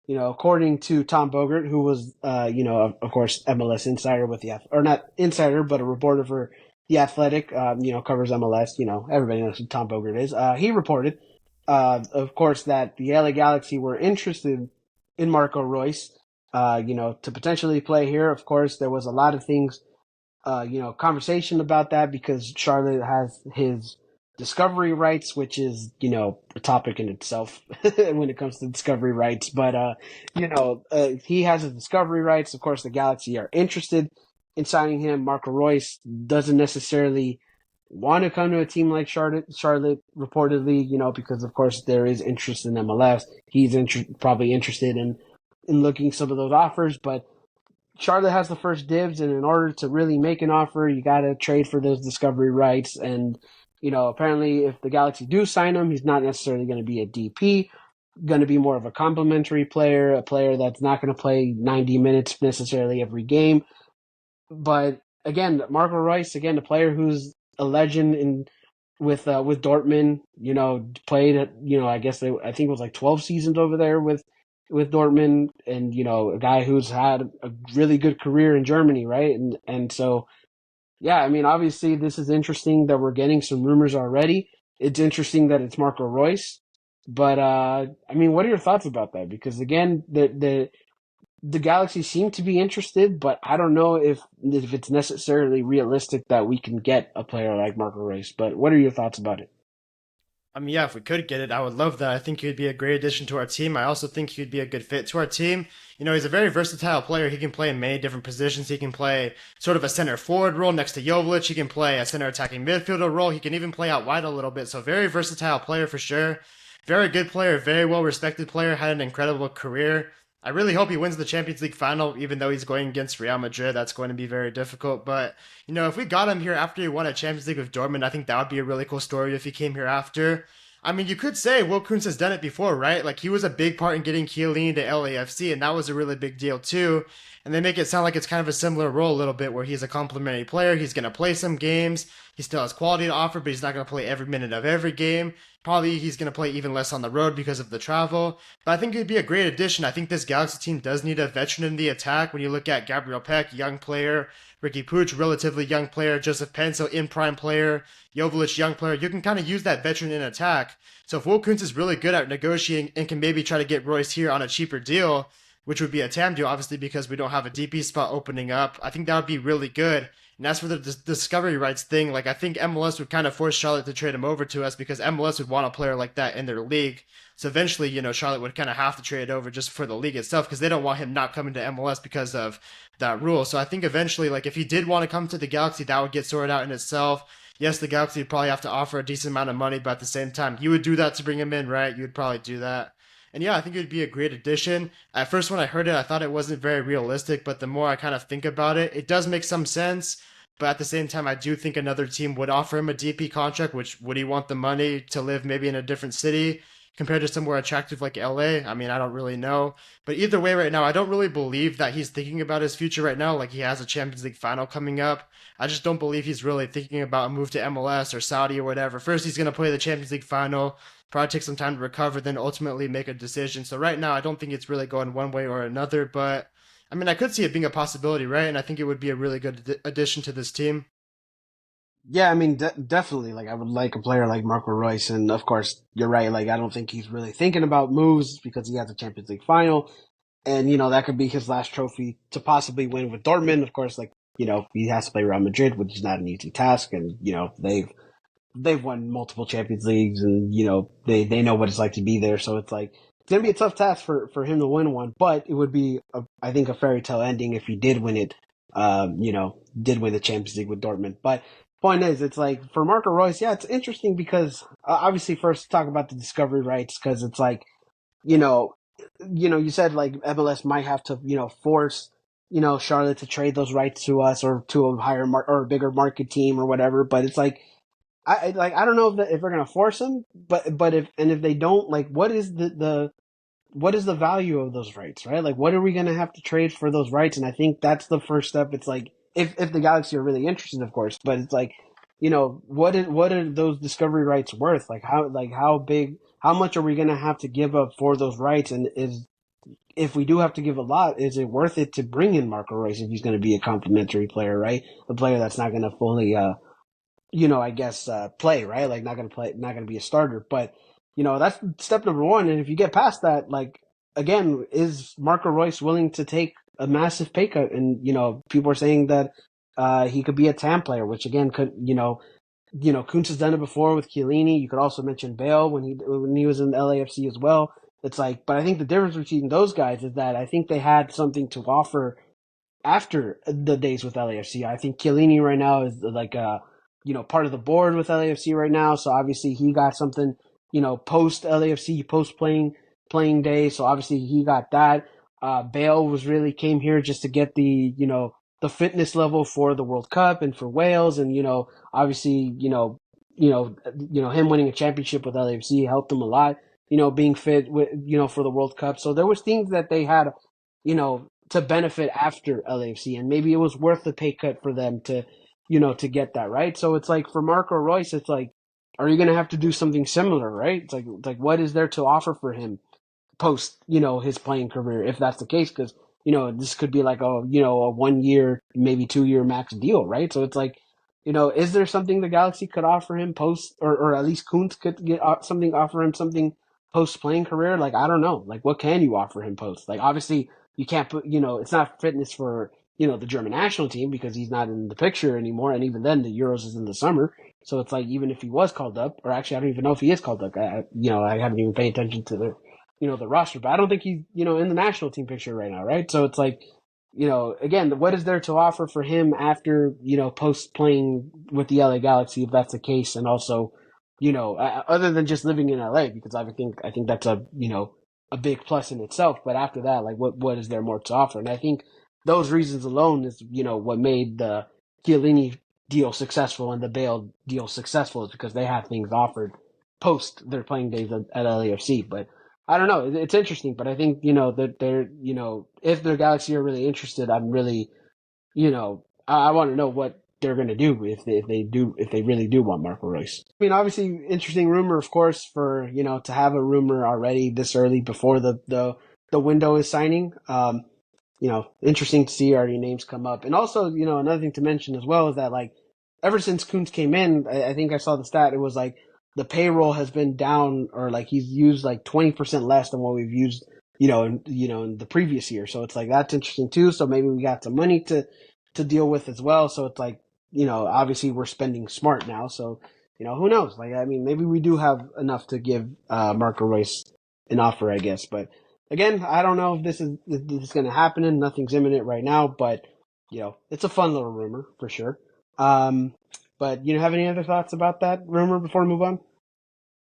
according to Tom Bogert, who was of course MLS insider with or not insider, but a reporter for the Athletic, covers MLS. Everybody knows who Tom Bogert is. He reported, of course, that the LA Galaxy were interested in Marco Royce, to potentially play here. Of course, there was a lot of things, conversation about that, because Charlotte has his discovery rights, which is, a topic in itself when it comes to discovery rights. But, he has his discovery rights. Of course, the Galaxy are interested in signing him. Marco Royce doesn't necessarily want to come to a team like Charlotte reportedly, because of course there is interest in MLS. He's probably interested in looking some of those offers, but Charlotte has the first dibs, and in order to really make an offer, you got to trade for those discovery rights. And apparently, if the Galaxy do sign him, he's not necessarily going to be a DP. Going to be more of a complementary player, a player that's not going to play 90 minutes necessarily every game. But again, Marco Reus, again, a player who's a legend with Dortmund. Played, I guess I think it was like 12 seasons over there with with Dortmund, and a guy who's had a really good career in Germany, right? And so yeah, I mean, obviously this is interesting that we're getting some rumors already. It's interesting that it's Marco Royce, but I mean, what are your thoughts about that? Because again, the Galaxy seem to be interested, but I don't know if it's necessarily realistic that we can get a player like Marco Reus. But what are your thoughts about it? I mean, yeah, if we could get it, I would love that. I think he would be a great addition to our team. I also think he would be a good fit to our team. He's a very versatile player. He can play in many different positions. He can play sort of a center forward role next to Jovic. He can play a center attacking midfielder role. He can even play out wide a little bit. So, very versatile player for sure. Very good player, very well respected player, had an incredible career. I really hope he wins the Champions League final, even though he's going against Real Madrid. That's going to be very difficult. But, if we got him here after he won a Champions League with Dortmund, I think that would be a really cool story if he came here after. I mean, you could say Will Kuntz has done it before, right? Like, he was a big part in getting Chiellini to LAFC, and that was a really big deal, too. And they make it sound like it's kind of a similar role a little bit, where he's a complementary player. He's going to play some games. He still has quality to offer, but he's not going to play every minute of every game. Probably he's going to play even less on the road because of the travel. But I think it'd be a great addition. I think this Galaxy team does need a veteran in the attack. When you look at Gabriel Peck, young player, Ricky Puig, relatively young player, Joseph Pencil, in prime player, Jovic, young player, you can kind of use that veteran in attack. So if Will Kuntz is really good at negotiating and can maybe try to get Royce here on a cheaper deal, which would be a TAM deal, obviously, because we don't have a DP spot opening up, I think that would be really good. And as for the discovery rights thing, like, I think MLS would kind of force Charlotte to trade him over to us because MLS would want a player like that in their league. So eventually, Charlotte would kind of have to trade it over just for the league itself because they don't want him not coming to MLS because of that rule. So I think eventually, like, if he did want to come to the Galaxy, that would get sorted out in itself. Yes, the Galaxy would probably have to offer a decent amount of money, but at the same time, you would do that to bring him in, right? You would probably do that. And yeah, I think it would be a great addition. At first, when I heard it, I thought it wasn't very realistic, but the more I kind of think about it, it does make some sense. But at the same time, I do think another team would offer him a DP contract, which would he want the money to live maybe in a different city compared to somewhere attractive like LA? I mean, I don't really know. But either way, right now, I don't really believe that he's thinking about his future right now. Like, he has a Champions League final coming up. I just don't believe he's really thinking about a move to MLS or Saudi or whatever. First, he's going to play the Champions League final, probably take some time to recover, then ultimately make a decision. So right now, I don't think it's really going one way or another. But I mean, I could see it being a possibility, right? And I think it would be a really good addition to this team. Yeah, I mean, definitely. Like, I would like a player like Marco Royce, and of course, you're right. Like, I don't think he's really thinking about moves because he has a Champions League final, and that could be his last trophy to possibly win with Dortmund. Of course, like he has to play Real Madrid, which is not an easy task, and they've won multiple Champions Leagues, and they know what it's like to be there. So it's like it's gonna be a tough task for him to win one, but it would be I think a fairy tale ending if he did win it. Did win the Champions League with Dortmund, but point is, it's like for Marco Royce, yeah, it's interesting because obviously first talk about the discovery rights because it's like you know you said like MLS might have to force Charlotte to trade those rights to us or to a or a bigger market team or whatever, but it's like I don't know if they're gonna force them, but if they don't, like, what is what is the value of those rights, right? Like, what are we gonna have to trade for those rights? And I think that's the first step. It's like if the Galaxy are really interested, of course, but it's like what are those discovery rights worth? Like how big, how much are we gonna have to give up for those rights? And is if we do have to give a lot, is it worth it to bring in Marco Reus if he's going to be a complimentary player, right? A player that's not going to fully I guess, play, right? Like, not going to play, not going to be a starter. But, that's step number one. And if you get past that, like, again, is Marco Royce willing to take a massive pay cut? And, people are saying that, he could be a TAM player, which again could, Kuntz has done it before with Chiellini. You could also mention Bale when he was in the LAFC as well. It's like, but I think the difference between those guys is that I think they had something to offer after the days with LAFC. I think Chiellini right now is like part of the board with LAFC right now. So obviously he got something, post LAFC, post playing day. So obviously he got that. Bale came here just to get the fitness level for the World Cup and for Wales. And, obviously, him winning a championship with LAFC helped him a lot, being fit with, for the World Cup. So there was things that they had, to benefit after LAFC, and maybe it was worth the pay cut for them to get that, right? So it's like for Marco Royce, it's like, are you going to have to do something similar, right? It's like what is there to offer for him post, his playing career if that's the case, because this could be like a 1 year, maybe 2 year max deal, right? So it's like, is there something the Galaxy could offer him post, or at least Kuntz could get something, offer him something post playing career? Like, I don't know, like what can you offer him post? Like, obviously you can't put, it's not fitness for the German national team because he's not in the picture anymore, and even then the Euros is in the summer. So it's like, even if he was called up, or actually I don't even know if he is called up. I haven't even paid attention to the roster, but I don't think he's, in the national team picture right now, right? So it's like, again, what is there to offer for him after, post playing with the LA Galaxy, if that's the case, and also, other than just living in LA, because I think that's a big plus in itself. But after that, like, what is there more to offer? And I think those reasons alone is, what made the Chiellini deal successful and the Bale deal successful, is because they have things offered post their playing days at LAFC. But I don't know. It's interesting, but I think that they're if the Galaxy are really interested, I'm really I want to know what they're going to do if they really do want Marco Royce. I mean, obviously, interesting rumor, of course, for to have a rumor already this early before the window is signing. Interesting to see already names come up. And also, another thing to mention as well is that, like, ever since Kuntz came in, I think I saw the stat. It was like the payroll has been down, or like he's used like 20% less than what we've used, in the previous year. So it's like, that's interesting too. So maybe we got some money to deal with as well. So it's like, obviously we're spending smart now. So, who knows? Like, I mean, maybe we do have enough to give Marco Royce an offer, I guess. But again, I don't know if this is going to happen, and nothing's imminent right now, but it's a fun little rumor for sure. Um, but have any other thoughts about that rumor before we move on?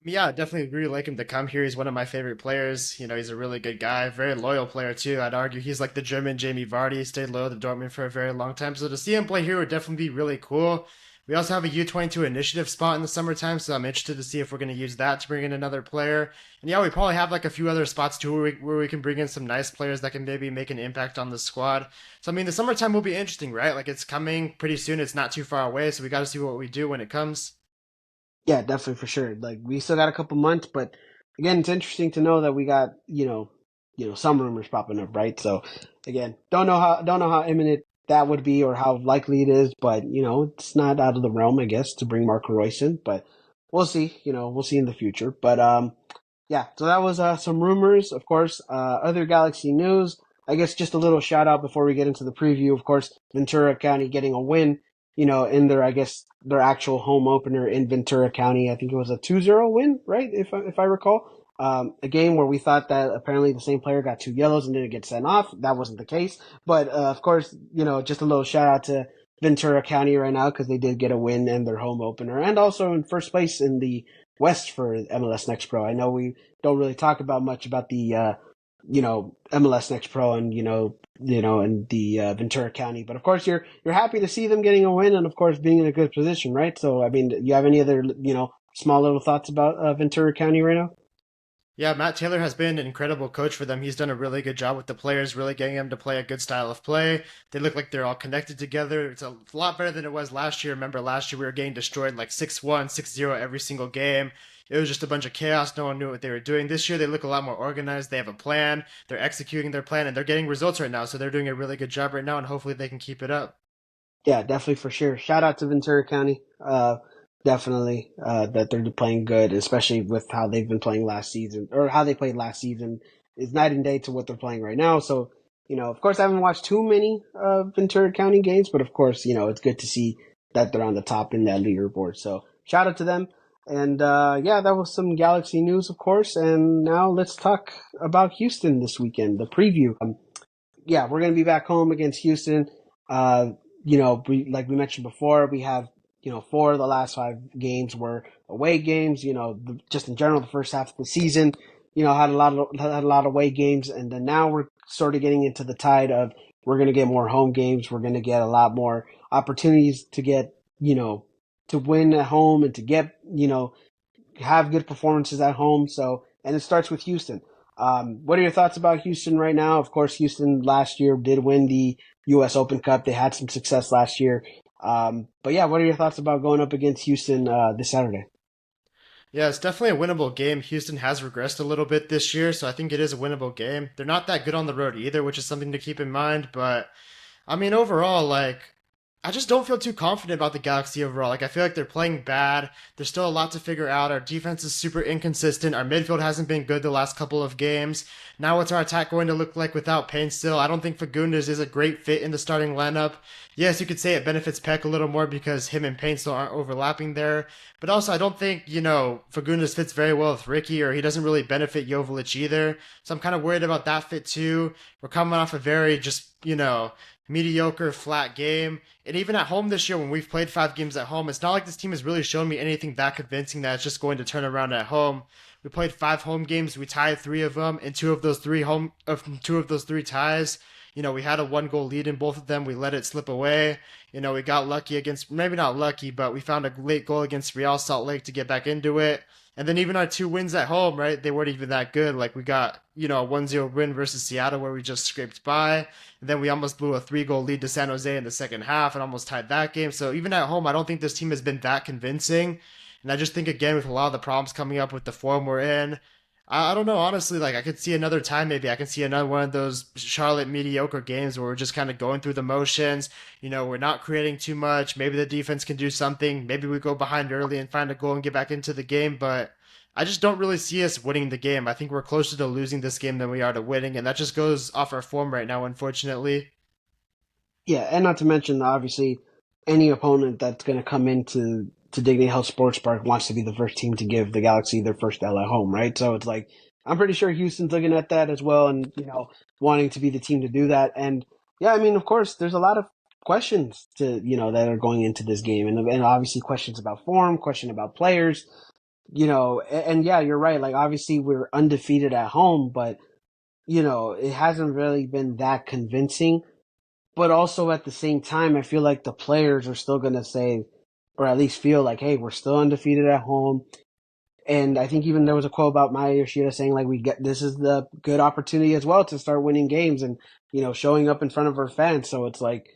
Yeah, I definitely really like him to come here. He's one of my favorite players. He's a really good guy, very loyal player too. I'd argue he's like the German Jamie Vardy. He stayed loyal to Dortmund for a very long time. So to see him play here would definitely be really cool. We also have a U22 initiative spot in the summertime, so I'm interested to see if we're going to use that to bring in another player. And yeah, we probably have like a few other spots too where we can bring in some nice players that can maybe make an impact on the squad. So I mean, the summertime will be interesting, right? Like it's coming pretty soon. It's not too far away, so we got to see what we do when it comes. Yeah, definitely for sure. Like, we still got a couple months, but again, it's interesting to know that we got some rumors popping up, right? So again, don't know how imminent that would be or how likely it is, but it's not out of the realm, I guess, to bring Marco Royce in. But we'll see. We'll see in the future. But yeah. So that was some rumors, of course. Other Galaxy news. I guess just a little shout out before we get into the preview. Of course, Ventura County getting a win, in their, I guess, their actual home opener in Ventura County. I think it was a 2-0 win, right? If I recall. A game where we thought that apparently the same player got two yellows and didn't get sent off. That wasn't the case. But, of course, just a little shout out to Ventura County right now, because they did get a win in their home opener, and also in first place in the West for MLS Next Pro. I know we don't really talk about much about the, MLS Next Pro and, and the Ventura County. But of course, you're happy to see them getting a win, and of course being in a good position, right? So I mean, you have any other small little thoughts about Ventura County right now? Yeah, Matt Taylor has been an incredible coach for them. He's done a really good job with the players, really getting them to play a good style of play. They look like they're all connected together. It's a lot better than it was last year. Remember, last year we were getting destroyed like 6-1, 6-0 every single game. It was just a bunch of chaos. No one knew what they were doing. This year they look a lot more organized. They have a plan. They're executing their plan, and they're getting results right now. So they're doing a really good job right now, and hopefully they can keep it up. Yeah, definitely for sure. Shout out to Ventura County. Definitely that they're playing good, especially with how they've been playing last season, or how they played last season is night and day to what they're playing right now. So, of course, I haven't watched too many Ventura County games, but of course, it's good to see that they're on the top in that leaderboard. So, shout out to them. And yeah, that was some Galaxy news, of course. And now let's talk about Houston this weekend, the preview. Yeah, we're going to be back home against Houston. Uh, like we mentioned before, we have, four of the last five games were away games. Just in general, the first half of the season, had a lot of away games, and then now we're sort of getting into the tide of we're going to get more home games. We're going to get a lot more opportunities to get, to win at home and to get, have good performances at home. So, and it starts with Houston. What are your thoughts about Houston right now? Of course, Houston last year did win the U.S. Open Cup. They had some success last year. But yeah, what are your thoughts about going up against Houston this Saturday? Yeah, it's definitely a winnable game. Houston has regressed a little bit this year, so I think it is a winnable game. They're not that good on the road either, which is something to keep in mind. But I mean, overall, like, I just don't feel too confident about the Galaxy overall. Like, I feel like they're playing bad. There's still a lot to figure out. Our defense is super inconsistent. Our midfield hasn't been good the last couple of games. Now, what's our attack going to look like without Payne still? I don't think Fagundes is a great fit in the starting lineup. Yes, you could say it benefits Peck a little more because him and Payne still aren't overlapping there. But also, I don't think, Fagundes fits very well with Ricky, or he doesn't really benefit Joveljic either. So I'm kind of worried about that fit too. We're coming off a very just, mediocre, flat game. And even at home this year, when we've played 5 games at home, it's not like this team has really shown me anything that convincing that it's just going to turn around at home. We played 5 home games. We tied 3 of them, and two of those three ties. We had a 1 goal lead in both of them. We let it slip away. We got lucky against, maybe not lucky, but we found a late goal against Real Salt Lake to get back into it. And then even our 2 wins at home, right? They weren't even that good. Like we got, a 1-0 win versus Seattle where we just scraped by. And then we almost blew a 3 goal lead to San Jose in the second half and almost tied that game. So even at home, I don't think this team has been that convincing. And I just think, again, with a lot of the problems coming up with the form we're in, I don't know. Honestly, like I could see another time. Maybe I can see another one of those Charlotte mediocre games where we're just kind of going through the motions. We're not creating too much. Maybe the defense can do something. Maybe we go behind early and find a goal and get back into the game. But I just don't really see us winning the game. I think we're closer to losing this game than we are to winning, and that just goes off our form right now, unfortunately. Yeah, and not to mention, obviously, any opponent that's going to come into Dignity Health Sports Park wants to be the first team to give the Galaxy their first L at home, right? So it's like I'm pretty sure Houston's looking at that as well, and wanting to be the team to do that. And yeah, I mean, of course, there's a lot of questions to that are going into this game, and obviously questions about form, question about players, and yeah, you're right. Like obviously we're undefeated at home, but it hasn't really been that convincing. But also at the same time, I feel like the players are still going to say, or at least feel like, hey, we're still undefeated at home. And I think even there was a quote about Maya Yoshida saying like we get this is the good opportunity as well to start winning games and showing up in front of our fans. So it's like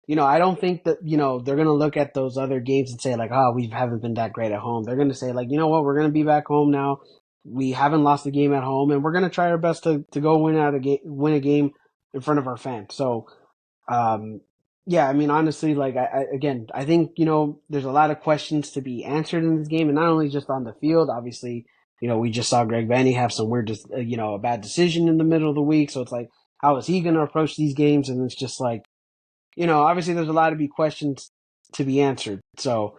I don't think that they're gonna look at those other games and say like we haven't been that great at home. They're gonna say like what, we're gonna be back home now. We haven't lost a game at home and we're gonna try our best to go win a game in front of our fans. So yeah, I mean, honestly, like again, I think there's a lot of questions to be answered in this game, and not only just on the field. Obviously, we just saw Greg Vanny have some weird, a bad decision in the middle of the week. So it's like, how is he going to approach these games? And it's just like, obviously, there's a lot of questions to be answered. So,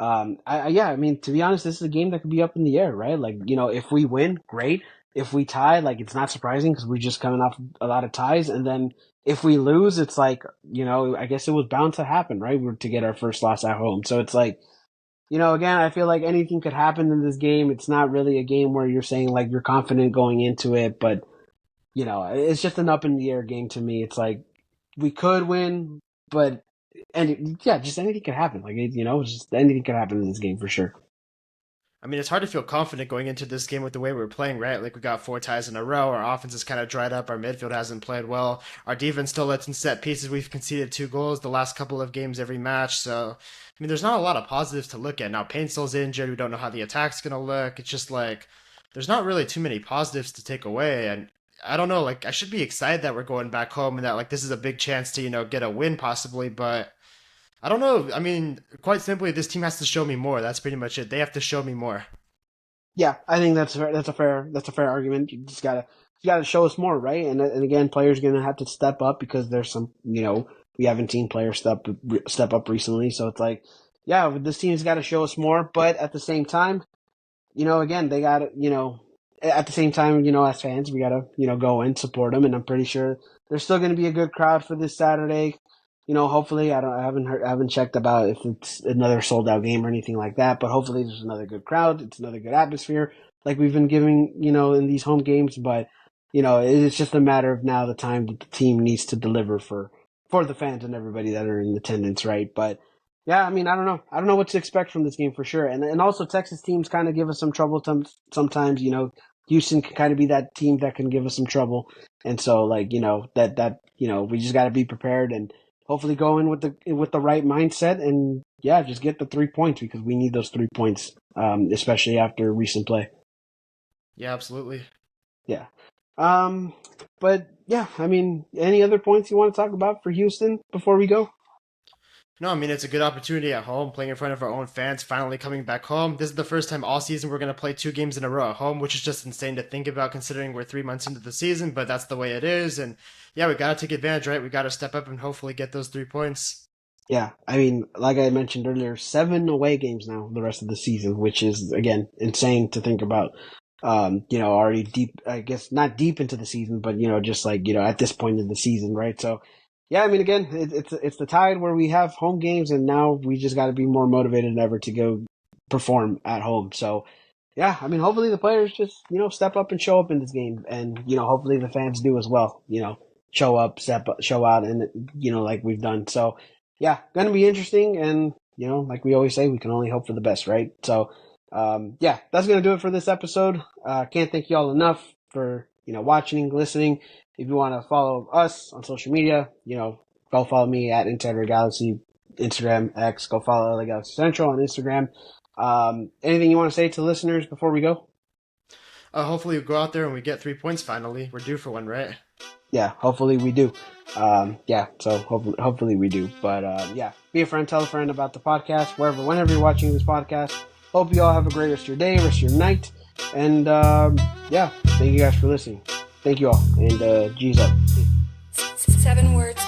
yeah, I mean, to be honest, this is a game that could be up in the air, right? Like, if we win, great. If we tie, like, it's not surprising because we're just coming off a lot of ties. And then if we lose, it's like, I guess it was bound to happen, right? We're to get our first loss at home. So it's like, again, I feel like anything could happen in this game. It's not really a game where you're saying like you're confident going into it, but it's just an up in the air game to me. It's like we could win, but yeah, just anything could happen. Like just anything could happen in this game for sure. I mean, it's hard to feel confident going into this game with the way we're playing, right? Like we got 4 ties in a row. Our offense is kind of dried up. Our midfield hasn't played well. Our defense still lets in set pieces. We've conceded 2 goals the last couple of games every match. So, I mean, there's not a lot of positives to look at. Now, Payne's still's injured. We don't know how the attack's going to look. It's just like there's not really too many positives to take away. And I don't know, like I should be excited that we're going back home and that like this is a big chance to, get a win possibly, but I don't know. I mean, quite simply, this team has to show me more. That's pretty much it. They have to show me more. Yeah, I think that's a fair argument. You gotta show us more, right? And again, players are gonna have to step up because there's some we haven't seen players step up recently. So it's like, yeah, this team's got to show us more. But at the same time, again, they got to at the same time, as fans, we got to go and support them. And I'm pretty sure there's still going to be a good crowd for this Saturday. Hopefully, I haven't checked about if it's another sold out game or anything like that, but hopefully there's another good crowd. It's another good atmosphere like we've been giving, in these home games. But, it's just a matter of now the time that the team needs to deliver for the fans and everybody that are in attendance, right? But yeah, I mean, I don't know. I don't know what to expect from this game for sure. And also Texas teams kind of give us some trouble sometimes, Houston can kind of be that team that can give us some trouble. And so like, that we just got to be prepared and hopefully go in with the right mindset and yeah, just get the 3 points because we need those 3 points, especially after recent play. Yeah, absolutely. Yeah. Um, but yeah, I mean, any other points you want to talk about for Houston before we go? No, I mean it's a good opportunity at home, playing in front of our own fans, finally coming back home. This is the first time all season we're going to play 2 games in a row at home, which is just insane to think about considering we're 3 months into the season, but that's the way it is. And yeah, we got to take advantage, right? We got to step up and hopefully get those 3 points. Yeah, I mean, like I mentioned earlier, 7 away games now the rest of the season, which is again insane to think about. Already deep, I guess not deep into the season, but just like at this point in the season, right? So, yeah, I mean, again, it's the Tide where we have home games, and now we just got to be more motivated than ever to go perform at home. So, yeah, I mean, hopefully the players just step up and show up in this game, and hopefully the fans do as well. Show up, step up, show out, and like we've done. So, yeah, gonna be interesting, and like we always say, we can only hope for the best, right? So, yeah, that's gonna do it for this episode. Can't thank you all enough for watching, listening. If you want to follow us on social media, go follow me at Insider Galaxy, Instagram, X. Go follow the Galaxy Central on Instagram. Anything you want to say to listeners before we go? Hopefully we go out there and we get 3 points finally. We're due for one, right? Yeah, hopefully we do. Yeah, so hopefully we do. But yeah, be a friend, tell a friend about the podcast, whenever you're watching this podcast. Hope you all have a great rest of your day, rest of your night. And yeah, thank you guys for listening. Thank you all. And G's up. 7 words.